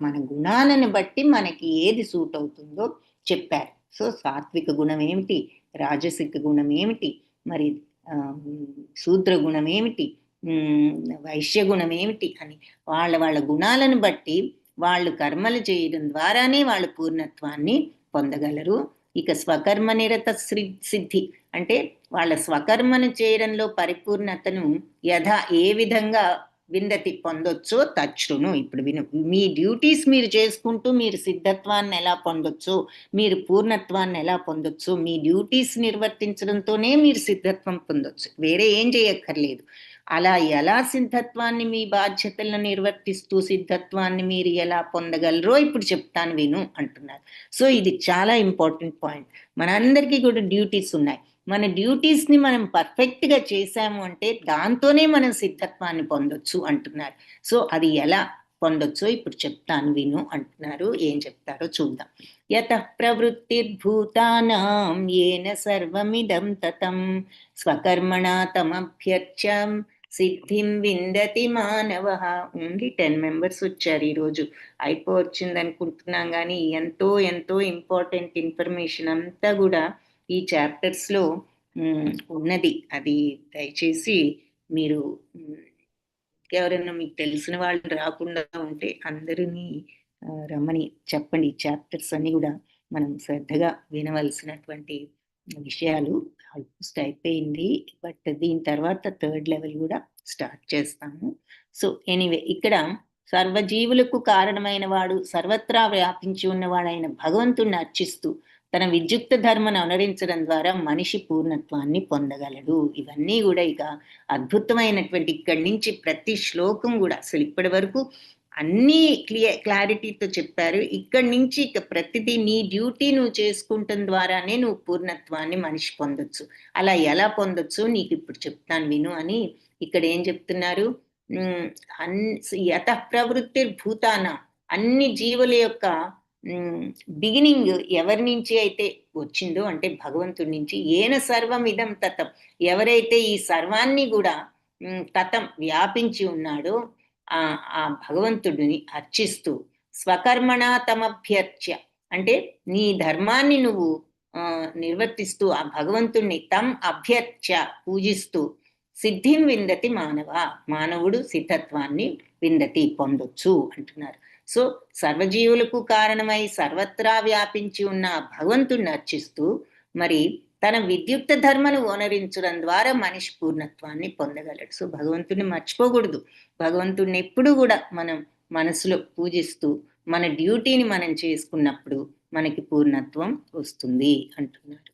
మన గుణాలను బట్టి మనకి ఏది సూట్ అవుతుందో చెప్పారు. సో సాత్విక గుణం ఏమిటి, రాజసిక గుణం ఏమిటి, మరి శూద్ర గుణం ఏమిటి, వైశ్య గుణం ఏమిటి అని వాళ్ళ గుణాలను బట్టి వాళ్ళు కర్మలు చేయడం ద్వారానే వాళ్ళు పూర్ణత్వాన్ని పొందగలరు. ఇక స్వకర్మ నిరత సిద్ధి అంటే వాళ్ళ స్వకర్మను చేయడంలో పరిపూర్ణతను ఏ విధంగా విందతి పొందొచ్చో తచ్ఛృణు. ఇప్పుడు విను, మీ డ్యూటీస్ మీరు చేసుకుంటూ మీరు సిద్ధత్వాన్ని ఎలా పొందొచ్చో, మీరు పూర్ణత్వాన్ని ఎలా పొందొచ్చో, మీ డ్యూటీస్ నిర్వర్తించడంతోనే మీరు సిద్ధత్వం పొందొచ్చు, వేరే ఏం చేయక్కర్లేదు. అలా ఎలా సిద్ధత్వాన్ని, మీ బాధ్యతలను నిర్వర్తిస్తూ సిద్ధత్వాన్ని మీరు ఎలా పొందగలరో ఇప్పుడు చెప్తాను, విను అంటున్నారు. సో ఇది చాలా ఇంపార్టెంట్ పాయింట్. మనందరికీ కూడా డ్యూటీస్ ఉన్నాయి. మన డ్యూటీస్ని మనం పర్ఫెక్ట్గా చేశాము అంటే దాంతోనే మనం సిద్ధత్వాన్ని పొందొచ్చు అంటున్నారు. సో అది ఎలా పొందొచ్చో ఇప్పుడు చెప్తాను, విను అంటున్నారు. ఏం చెప్తారో చూద్దాం. యతః ప్రవృత్తిర్భూతానాం యేన సర్వమిదం తతం స్వకర్మణా తమభ్యర్చ్యం సిద్ధిం విందతి మానవః. ఓన్లీ 10 మెంబర్స్ వచ్చారు ఈరోజు. అయిపోవచ్చింది అనుకుంటున్నాం, కానీ ఎంతో ఇంపార్టెంట్ ఇన్ఫర్మేషన్ అంతా కూడా ఈ చాప్టర్స్లో ఉన్నది. అది దయచేసి మీరు ఎవరైనా మీకు తెలిసిన వాళ్ళు రాకుండా ఉంటే అందరినీ రమ్మని చెప్పండి. ఈ చాప్టర్స్ అన్ని కూడా మనం శ్రద్ధగా వినవలసినటువంటి విషయాలు. ఆల్మోస్ట్ అయిపోయింది, బట్ దీని తర్వాత 3rd లెవెల్ కూడా స్టార్ట్ చేస్తాము. సో ఎనీవే ఇక్కడ సర్వజీవులకు కారణమైన వాడు, సర్వత్రా వ్యాపించి ఉన్నవాడైన భగవంతుణ్ణి అర్చిస్తూ తన విద్యుక్త ధర్మను అనుసరించడం ద్వారా మనిషి పూర్ణత్వాన్ని పొందగలడు. ఇవన్నీ కూడా ఇక అద్భుతమైనటువంటి, ఇక్కడి నుంచి ప్రతి శ్లోకం కూడా అసలు ఇప్పటి వరకు అన్నీ క్లారిటీతో చెప్పారు. ఇక్కడి నుంచి ఇక ప్రతిదీ నీ డ్యూటీ నువ్వు చేసుకుంటం ద్వారానే నువ్వు పూర్ణత్వాన్ని మనిషి పొందొచ్చు. అలా ఎలా పొందొచ్చు నీకు ఇప్పుడు చెప్తాను విను అని ఇక్కడ ఏం చెప్తున్నారు. యత ప్రవృత్తిర్భూతాన, అన్ని జీవుల యొక్క బిగినింగ్ ఎవరి నుంచి అయితే వచ్చిందో అంటే భగవంతుడి నుంచి, ఏన సర్వం ఇదం తతం, ఎవరైతే ఈ సర్వాన్ని కూడా తతం వ్యాపించి ఉన్నాడో ఆ భగవంతుడిని అర్చిస్తూ స్వకర్మణ తమభ్యర్చ్య, అంటే నీ ధర్మాన్ని నువ్వు నిర్వర్తిస్తూ ఆ భగవంతుణ్ణి తం అభ్యర్చ్య పూజిస్తూ సిద్ధిం విందతి మానవ, మానవుడు సిద్ధత్వాన్ని విందతి పొందొచ్చు అంటున్నారు. సో సర్వజీవులకు కారణమై సర్వత్రా వ్యాపించి ఉన్న భగవంతుణ్ణి అర్చిస్తూ మరి తన విద్యుక్త ధర్మను ఓనరించడం ద్వారా మనిషి పూర్ణత్వాన్ని పొందగలడు. సో భగవంతుడిని మర్చిపోకూడదు. భగవంతుడిని ఎప్పుడు కూడా మనం మనసులో పూజిస్తూ మన డ్యూటీని మనం చేసుకున్నప్పుడు మనకి పూర్ణత్వం వస్తుంది అంటున్నారు.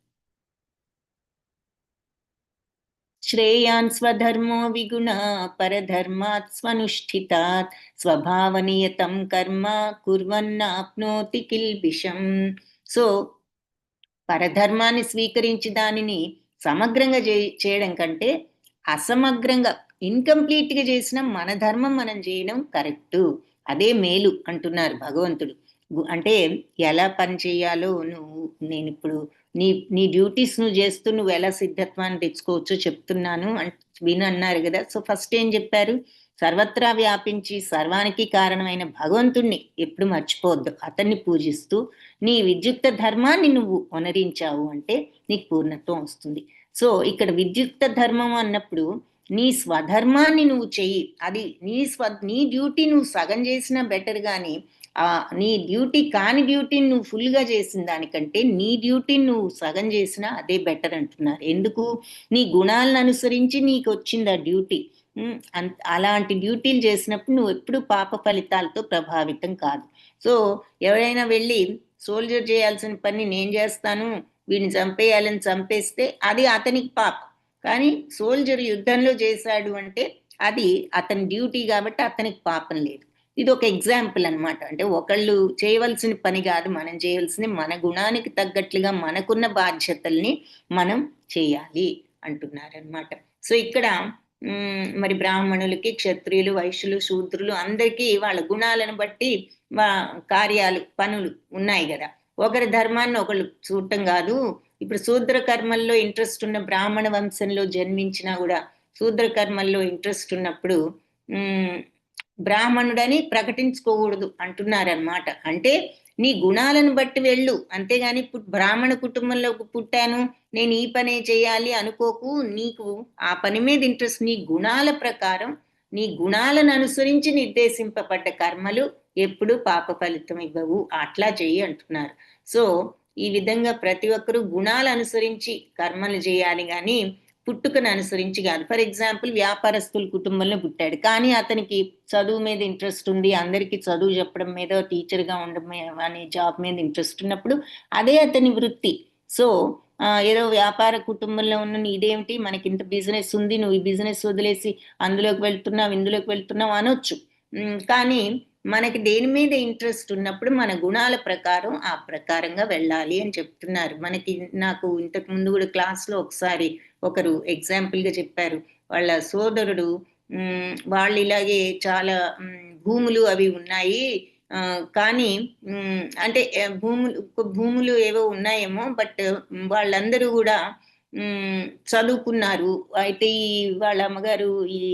శ్రేయాన్ స్వధర్మో విగుణ పరధర్మాత్ స్వనుష్ఠితాత్ స్వభావనియతం కర్మ కుర్వన్నాప్నోతి కిల్బిషం. సో పరధర్మాన్ని స్వీకరించి దానిని సమగ్రంగా చేయడం కంటే అసమగ్రంగా ఇన్కంప్లీట్గా చేసిన మన ధర్మం మనం చేయడం కరెక్టు, అదే మేలు అంటున్నారు భగవంతుడు. అంటే ఎలా పని చేయాలో నేను ఇప్పుడు నీ డ్యూటీస్ నువ్వు చేస్తూ నువ్వు ఎలా సిద్ధత్వాన్ని తెచ్చుకోవచ్చో చెప్తున్నాను విను అన్నారు కదా. సో ఫస్ట్ ఏం చెప్పారు, సర్వత్రా వ్యాపించి సర్వానికి కారణమైన భగవంతుణ్ణి ఎప్పుడు మర్చిపోవద్దు, అతన్ని పూజిస్తూ నీ విద్యుక్త ధర్మాన్ని నువ్వు వనరించావు అంటే నీకు పూర్ణత్వం వస్తుంది. సో ఇక్కడ విద్యుక్త ధర్మం అన్నప్పుడు నీ స్వధర్మాన్ని నువ్వు చెయ్యి, అది నీ డ్యూటీ నువ్వు సగం చేసినా బెటర్, కానీ నీ డ్యూటీ కాని డ్యూటీని నువ్వు ఫుల్గా చేసిన దానికంటే నీ డ్యూటీని నువ్వు సగం చేసినా అదే బెటర్ అంటున్నారు. ఎందుకు, నీ గుణాలను అనుసరించి నీకు వచ్చింది ఆ డ్యూటీ. అలాంటి డ్యూటీలు చేసినప్పుడు నువ్వు ఎప్పుడు పాప ఫలితాలతో ప్రభావితం కాదు. సో ఎవరైనా వెళ్ళి సోల్జర్ చేయాల్సిన పని నేను చేస్తాను, వీడిని చంపేయాలని చంపేస్తే అది అతనికి పాపం, కానీ సోల్జర్ యుద్ధంలో చేశాడు అంటే అది అతని డ్యూటీ కాబట్టి అతనికి పాపం లేదు. ఇది ఒక ఎగ్జాంపుల్ అన్నమాట. అంటే ఒకళ్ళు చేయవలసిన పని కాదు మనం చేయవలసింది, మన గుణానికి తగ్గట్లుగా మనకున్న బాధ్యతల్ని మనం చేయాలి అంటున్నారనమాట. సో ఇక్కడ మరి బ్రాహ్మణులకి, క్షత్రియులు, వైశ్యులు, శూద్రులు అందరికీ వాళ్ళ గుణాలను బట్టి కార్యాలు, పనులు ఉన్నాయి కదా. ఒకరి ధర్మాన్ని ఒకళ్ళు చూడటం కాదు. ఇప్పుడు శూద్ర కర్మల్లో ఇంట్రెస్ట్ ఉన్న బ్రాహ్మణ వంశంలో జన్మించినా కూడా శూద్ర కర్మల్లో ఇంట్రెస్ట్ ఉన్నప్పుడు బ్రాహ్మణుడని ప్రకటించుకోకూడదు అంటున్నారనమాట. అంటే నీ గుణాలను బట్టి వెళ్ళు, అంతేగాని బ్రాహ్మణ కుటుంబంలో పుట్టాను నేను ఈ పనే చేయాలి అనుకోకు. నీకు ఆ పని మీద ఇంట్రెస్ట్, నీ గుణాల ప్రకారం, నీ గుణాలను అనుసరించి నిర్దేశింపబడ్డ కర్మలు ఎప్పుడు పాప ఫలితం ఇవ్వవు, అట్లా చెయ్యి అంటున్నారు. సో ఈ విధంగా ప్రతి ఒక్కరూ గుణాలు అనుసరించి కర్మలు చేయాలి, కానీ పుట్టుకను అనుసరించి కాదు. ఫర్ ఎగ్జాంపుల్ వ్యాపారస్తుల కుటుంబంలో పుట్టాడు, కానీ అతనికి చదువు మీద ఇంట్రెస్ట్ ఉంది, అందరికీ చదువు చెప్పడం మీద, టీచర్గా ఉండడం అనే జాబ్ మీద ఇంట్రెస్ట్ ఉన్నప్పుడు అదే అతని వృత్తి. సో ఏదో వ్యాపార కుటుంబంలో ఉన్న ఇదేమిటి మనకి ఇంత బిజినెస్ ఉంది, నువ్వు ఈ బిజినెస్ వదిలేసి అందులోకి వెళ్తున్నావు ఇందులోకి వెళ్తున్నావు అనొచ్చు. కానీ మనకి దేని మీద ఇంట్రెస్ట్ ఉన్నప్పుడు మన గుణాల ప్రకారం ఆ ప్రకారంగా వెళ్ళాలి అని చెప్తున్నారు. నాకు ఇంతకు ముందు కూడా క్లాస్లో ఒకసారి ఒకరు ఎగ్జాంపుల్గా చెప్పారు. వాళ్ళ సోదరుడు వాళ్ళు ఇలాగే చాలా భూములు అవి ఉన్నాయి, కానీ అంటే భూములు ఏవో ఉన్నాయేమో, బట్ వాళ్ళందరూ కూడా చదువుకున్నారు. అయితే వాళ్ళ అమ్మగారు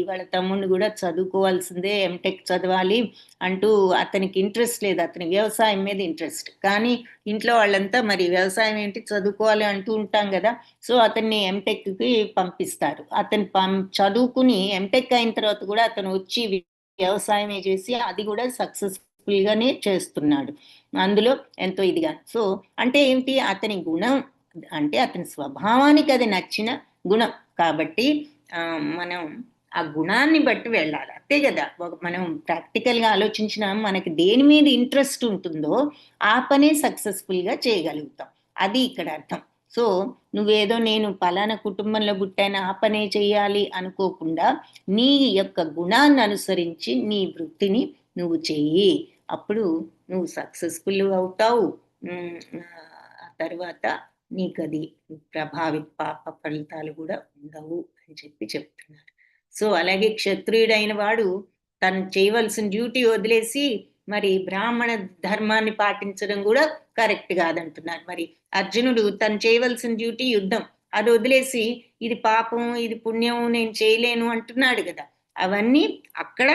వాళ్ళ తమ్ముడిని కూడా చదువుకోవాల్సిందే, ఎంటెక్ చదవాలి అంటూ అతనికి ఇంట్రెస్ట్ లేదు, అతని వ్యవసాయం మీద ఇంట్రెస్ట్. కానీ ఇంట్లో వాళ్ళంతా మరి వ్యవసాయం ఏంటి చదువుకోవాలి అంటూ ఉంటాం కదా. సో అతన్ని ఎంటెక్కి పంపిస్తారు. అతను చదువుకుని ఎంటెక్ అయిన తర్వాత కూడా అతను వచ్చి వ్యవసాయమే చేసి అది కూడా సక్సెస్ఫుల్గానే చేస్తున్నాడు, అందులో ఎంతో ఇదిగా. సో అంటే ఏంటి, అతని గుణం అంటే అతని స్వభావానికి అది నచ్చిన గుణం కాబట్టి మనం ఆ గుణాన్ని బట్టి వెళ్ళాలి, అంతే కదా. మనం ప్రాక్టికల్గా ఆలోచించిన మనకి దేని మీద ఇంట్రెస్ట్ ఉంటుందో ఆ పనే సక్సెస్ఫుల్గా చేయగలుగుతాం, అది ఇక్కడ అర్థం. సో నువ్వేదో నేను పలానా కుటుంబంలో పుట్టాను ఆ పనే చెయ్యాలి అనుకోకుండా నీ యొక్క గుణాన్ని అనుసరించి నీ వృత్తిని నువ్వు చెయ్యి, అప్పుడు నువ్వు సక్సెస్ఫుల్ అవుతావు. ఆ తర్వాత నీకు అది పాప ఫలితాలు కూడా ఉండవు అని చెప్తున్నారు. సో అలాగే క్షత్రియుడైన వాడు తను చేయవలసిన డ్యూటీ వదిలేసి మరి బ్రాహ్మణ ధర్మాన్ని పాటించడం కూడా కరెక్ట్ కాదంటున్నారు. మరి అర్జునుడు తను చేయవలసిన డ్యూటీ యుద్ధం, అది వదిలేసి ఇది పాపం ఇది పుణ్యం నేను చేయలేను అంటున్నాడు కదా, అవన్నీ అక్కడ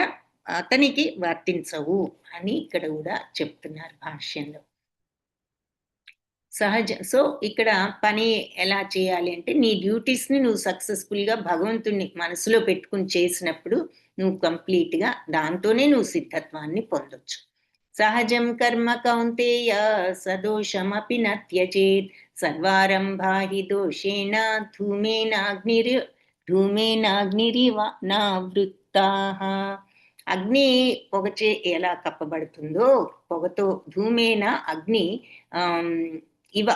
అతనికి వర్తించవు అని ఇక్కడ కూడా చెప్తున్నారు భాష్యంలో. సో ఇక్కడ పని ఎలా చేయాలి అంటే నీ డ్యూటీస్ని నువ్వు సక్సెస్ఫుల్గా భగవంతుణ్ణి మనసులో పెట్టుకుని చేసినప్పుడు నువ్వు కంప్లీట్గా దాంతోనే నువ్వు సిద్ధత్వాన్ని పొందొచ్చు. సహజం కర్మ కౌంతేయ సదోషమపి న త్యజేత్ సర్వారంభా హి దోషేణ ధూమేనాగ్నిరివ నావృత్తాః. అగ్ని పొగచే ఎలా కప్పబడుతుందో పొగతో ధూమేన అగ్ని ఇవ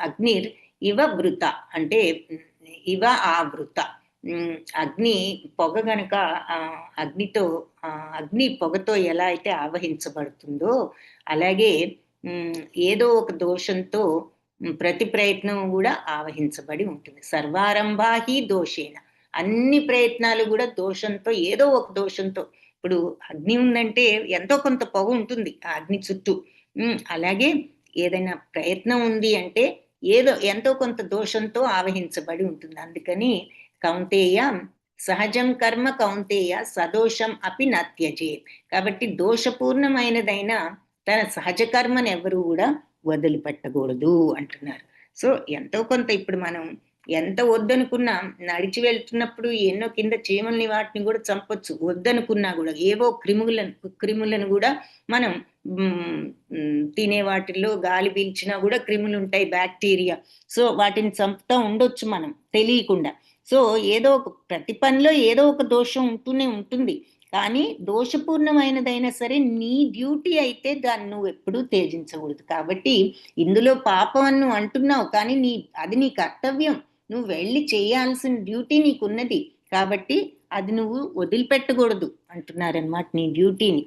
అగ్నిర్ ఇవ వృత అంటే ఇవ ఆవృత. అగ్ని పొగ గనక అగ్నితో అగ్ని పొగతో ఎలా అయితే ఆవహించబడుతుందో అలాగే ఏదో ఒక దోషంతో ప్రతి ప్రయత్నం కూడా ఆవహించబడి ఉంటుంది. సర్వారంభాహి దోషేణ, అన్ని ప్రయత్నాలు కూడా దోషంతో, ఏదో ఒక దోషంతో. ఇప్పుడు అగ్ని ఉందంటే ఎంతో కొంత పొగ ఉంటుంది ఆ అగ్ని చుట్టూ, అలాగే ఏదైనా ప్రయత్నం ఉంది అంటే ఏదో ఎంతో కొంత దోషంతో ఆవహించబడి ఉంటుంది. అందుకని కౌంతేయ సహజం కర్మ కౌంతేయ సదోషం అపి న త్యజేత్. కాబట్టి దోషపూర్ణమైనదైన తన సహజ కర్మను ఎవరు కూడా వదిలిపెట్టకూడదు అంటున్నారు. సో ఎంతో కొంత ఇప్పుడు మనం ఎంత వద్దనుకున్నా నడిచి వెళ్తున్నప్పుడు ఎన్నో కింద చీమల్ని వాటిని కూడా చంపొచ్చు, వద్దనుకున్నా కూడా ఏవో క్రిములను కూడా మనం తినే వాటిల్లో గాలి పీల్చినా కూడా క్రిములు ఉంటాయి, బ్యాక్టీరియా. సో వాటిని చంపుతూ ఉండొచ్చు మనం తెలియకుండా. సో ఏదో ఒక ప్రతి పనిలో ఏదో ఒక దోషం ఉంటూనే ఉంటుంది, కానీ దోషపూర్ణమైనదైనా సరే నీ డ్యూటీ అయితే దాన్ని నువ్వు ఎప్పుడూ త్యజించకూడదు. కాబట్టి ఇందులో పాపం అని నువ్వు అంటున్నావు, కానీ అది నీ కర్తవ్యం, నువ్వు వెళ్ళి చేయాల్సిన డ్యూటీ నీకున్నది, కాబట్టి అది నువ్వు వదిలిపెట్టకూడదు అంటున్నారనమాట నీ డ్యూటీని.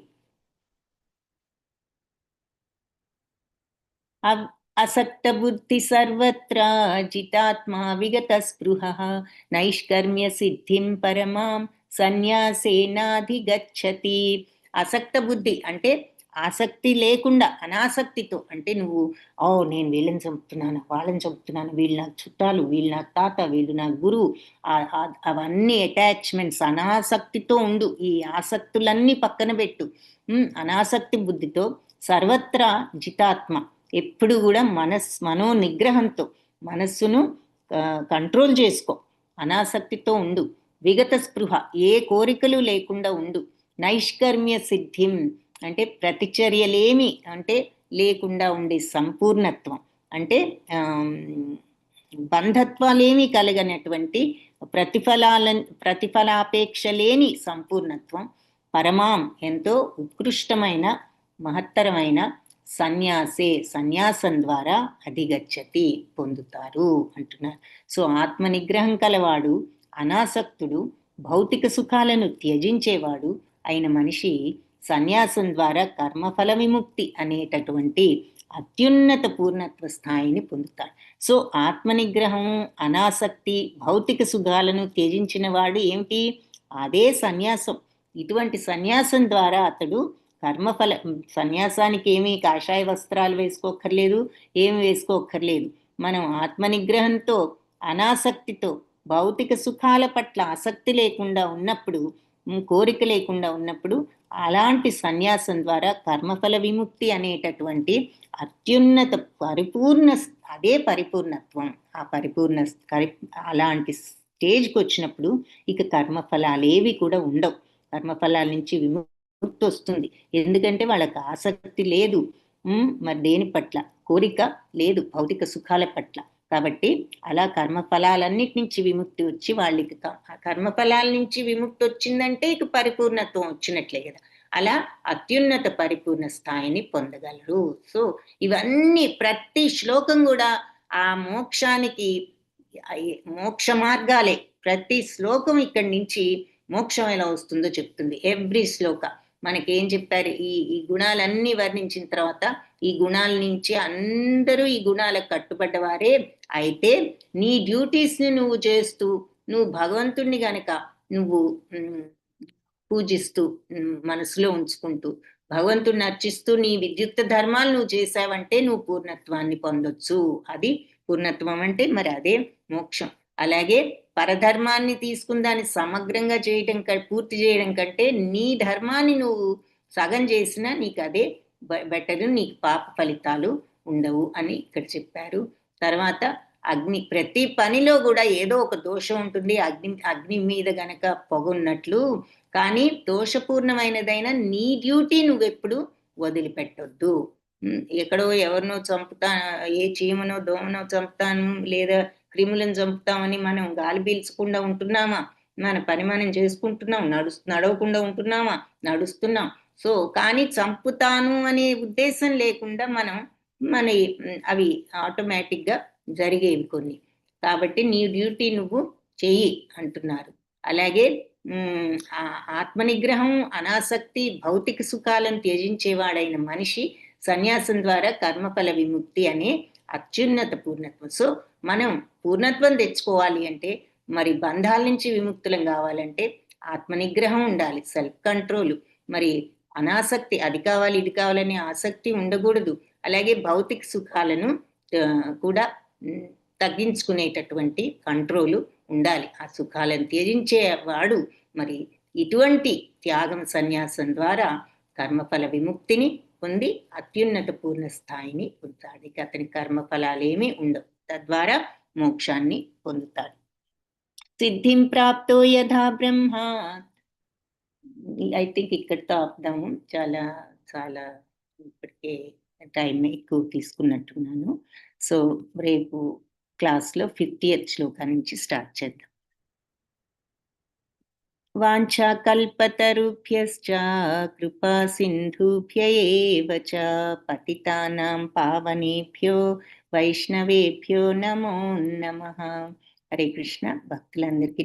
అసక్త బుద్ధి సర్వత్ర జితాత్మా విగత స్పృహ నైష్కర్మ్య సిద్ధిం పరమాం సన్యాసేనాధిగచ్చతి. అసక్త బుద్ధి అంటే ఆసక్తి లేకుండా అనాసక్తితో, అంటే నువ్వు నేను వీళ్ళని చంపుతున్నాను వాళ్ళని చంపుతున్నాను, వీళ్ళు నాకు చుట్టాలు, వీళ్ళు నాకు తాత, వీళ్ళు నాకు గురువు, అవన్నీ అటాచ్మెంట్స్, అనాసక్తితో ఉండు. ఈ ఆసక్తులన్నీ పక్కన పెట్టు, అనాసక్తి బుద్ధితో సర్వత్రా జితాత్మ, ఎప్పుడు కూడా మనో నిగ్రహంతో మనస్సును కంట్రోల్ చేసుకో, అనాసక్తితో ఉండు. విగత స్పృహ, ఏ కోరికలు లేకుండా ఉండు. నైష్కర్మ్య సిద్ధిం అంటే ప్రతిచర్యలేమి అంటే లేకుండా ఉండే సంపూర్ణత్వం, అంటే బంధత్వాలేమి కలగనటువంటి ప్రతిఫలాపేక్ష లేని సంపూర్ణత్వం. పరమాం ఎంతో ఉత్కృష్టమైన మహత్తరమైన సన్యాసం ద్వారా అధిగచ్చతి పొందుతారు అంటున్నారు. సో ఆత్మనిగ్రహం కలవాడు, అనాసక్తుడు, భౌతిక సుఖాలను త్యజించేవాడు అయిన మనిషి సన్యాసం ద్వారా కర్మఫల విముక్తి అనేటటువంటి అత్యున్నత పూర్ణత్వ స్థాయిని పొందుతాడు. సో ఆత్మనిగ్రహం, అనాసక్తి, భౌతిక సుఖాలను త్యజించిన వాడు ఏమిటి? అదే సన్యాసం. ఇటువంటి సన్యాసం ద్వారా అతడు సన్యాసానికి ఏమీ కాషాయ వస్త్రాలు వేసుకోక్కర్లేదు, ఏమి వేసుకోక్కర్లేదు. మనం ఆత్మనిగ్రహంతో, అనాసక్తితో, భౌతిక సుఖాల పట్ల ఆసక్తి లేకుండా ఉన్నప్పుడు, కోరిక లేకుండా ఉన్నప్పుడు అలాంటి సన్యాసం ద్వారా కర్మఫల విముక్తి అనేటటువంటి అత్యున్నత అదే పరిపూర్ణత్వం. ఆ అలాంటి స్టేజ్కి వచ్చినప్పుడు ఇక కర్మఫలాలేవి కూడా ఉండవు. కర్మఫలాల నుంచి విముక్తి వస్తుంది, ఎందుకంటే వాళ్ళకి ఆసక్తి లేదు, మరి దేని పట్ల కోరిక లేదు, భౌతిక సుఖాల పట్ల. కాబట్టి అలా కర్మఫలాలన్నిటి నుంచి విముక్తి వచ్చి వాళ్ళకి కర్మఫలాల నుంచి విముక్తి వచ్చిందంటే ఇక పరిపూర్ణత్వం వచ్చినట్లే కదా. అలా అత్యున్నత పరిపూర్ణ స్థాయిని పొందగలరు. సో ఇవన్నీ ప్రతి శ్లోకం కూడా ఆ మోక్షానికి మోక్ష మార్గాలే. ప్రతి శ్లోకం ఇక్కడి నుంచి మోక్షం ఎలా వస్తుందో చెప్తుంది. ఎవ్రీ శ్లోక మనకేం చెప్పారు, ఈ గుణాలన్నీ వర్ణించిన తర్వాత ఈ గుణాల నుంచి అందరూ ఈ గుణాలకు కట్టుబడ్డవారే అయితే నీ డ్యూటీస్ ని నువ్వు చేస్తూ నువ్వు భగవంతుణ్ణి గనక నువ్వు పూజిస్తూ మనసులో ఉంచుకుంటూ భగవంతుణ్ణి అర్చిస్తూ నీ విద్యుక్త ధర్మాలు నువ్వు చేసావంటే నువ్వు పూర్ణత్వాన్ని పొందొచ్చు. అది పూర్ణత్వం అంటే మరి అదే మోక్షం. అలాగే పరధర్మాన్ని తీసుకుని దాన్ని సమగ్రంగా చేయడం పూర్తి చేయడం కంటే నీ ధర్మాన్ని నువ్వు సగం చేసినా నీకు అదే బెటరు, నీకు పాప ఫలితాలు ఉండవు అని ఇక్కడ చెప్పారు. తర్వాత అగ్ని, ప్రతి పనిలో కూడా ఏదో ఒక దోషం ఉంటుంది. అగ్ని మీద గనక పొగున్నట్లు, కానీ దోషపూర్ణమైనదైనా నీ డ్యూటీ నువ్వెప్పుడు వదిలిపెట్టొద్దు. ఎక్కడో ఎవరినో చంపుతా, ఏ చీమనో దోమనో చంపుతాను లేదా క్రిములను చంపుతామని మనం గాలి పీల్చకుండా ఉంటున్నామా? మన పని మనం చేసుకుంటున్నాం. నడవకుండా ఉంటున్నామా? నడుస్తున్నాం. సో కానీ చంపుతాను అనే ఉద్దేశం లేకుండా మన అవి ఆటోమేటిక్ గా జరిగేవి కొన్ని. కాబట్టి నీ డ్యూటీ నువ్వు చెయ్యి అంటున్నారు. అలాగే ఆత్మనిగ్రహం, అనాసక్తి, భౌతిక సుఖాలను త్యజించేవాడైన మనిషి సన్యాసం ద్వారా కర్మఫల విముక్తి అనే అత్యున్నత పూర్ణత్వం. సో మనం పూర్ణత్వం తెచ్చుకోవాలి అంటే, మరి బంధాల నుంచి విముక్తులం కావాలంటే ఆత్మనిగ్రహం ఉండాలి, సెల్ఫ్ కంట్రోల్, మరి అనాసక్తి, అది కావాలి ఇది కావాలనే ఆసక్తి ఉండకూడదు. అలాగే భౌతిక సుఖాలను కూడా తగ్గించుకునేటటువంటి కంట్రోలు ఉండాలి. ఆ సుఖాలను త్యజించేవాడు మరి ఇటువంటి త్యాగం సన్యాసం ద్వారా కర్మఫల విముక్తిని పొంది అత్యున్నత పూర్ణ స్థాయిని పొందుతాడు. ఇక అతని కర్మఫలాలేమీ ఉండవు. తద్వారా మోక్షాన్ని పొందుతాడు. సిద్ధిం ప్రాప్తో యథా బ్రహ్మ. ఐ థింక్ ఇక్కడితో ఆపుదాము. చాలా చాలా ఇప్పటికే టైం ఎక్కువ తీసుకున్నట్టున్నాను. సో రేపు క్లాస్లో 50th శ్లోకం నుంచి స్టార్ట్ చేద్దాం. వాంఛా కల్పతరుభ్యశ్చ కృపా సింధుభ్య ఏవ చ పతితానాం పావనేభ్యో వైష్ణవేభ్యో నమో నమః. హరే కృష్ణ. భక్తులందరికీ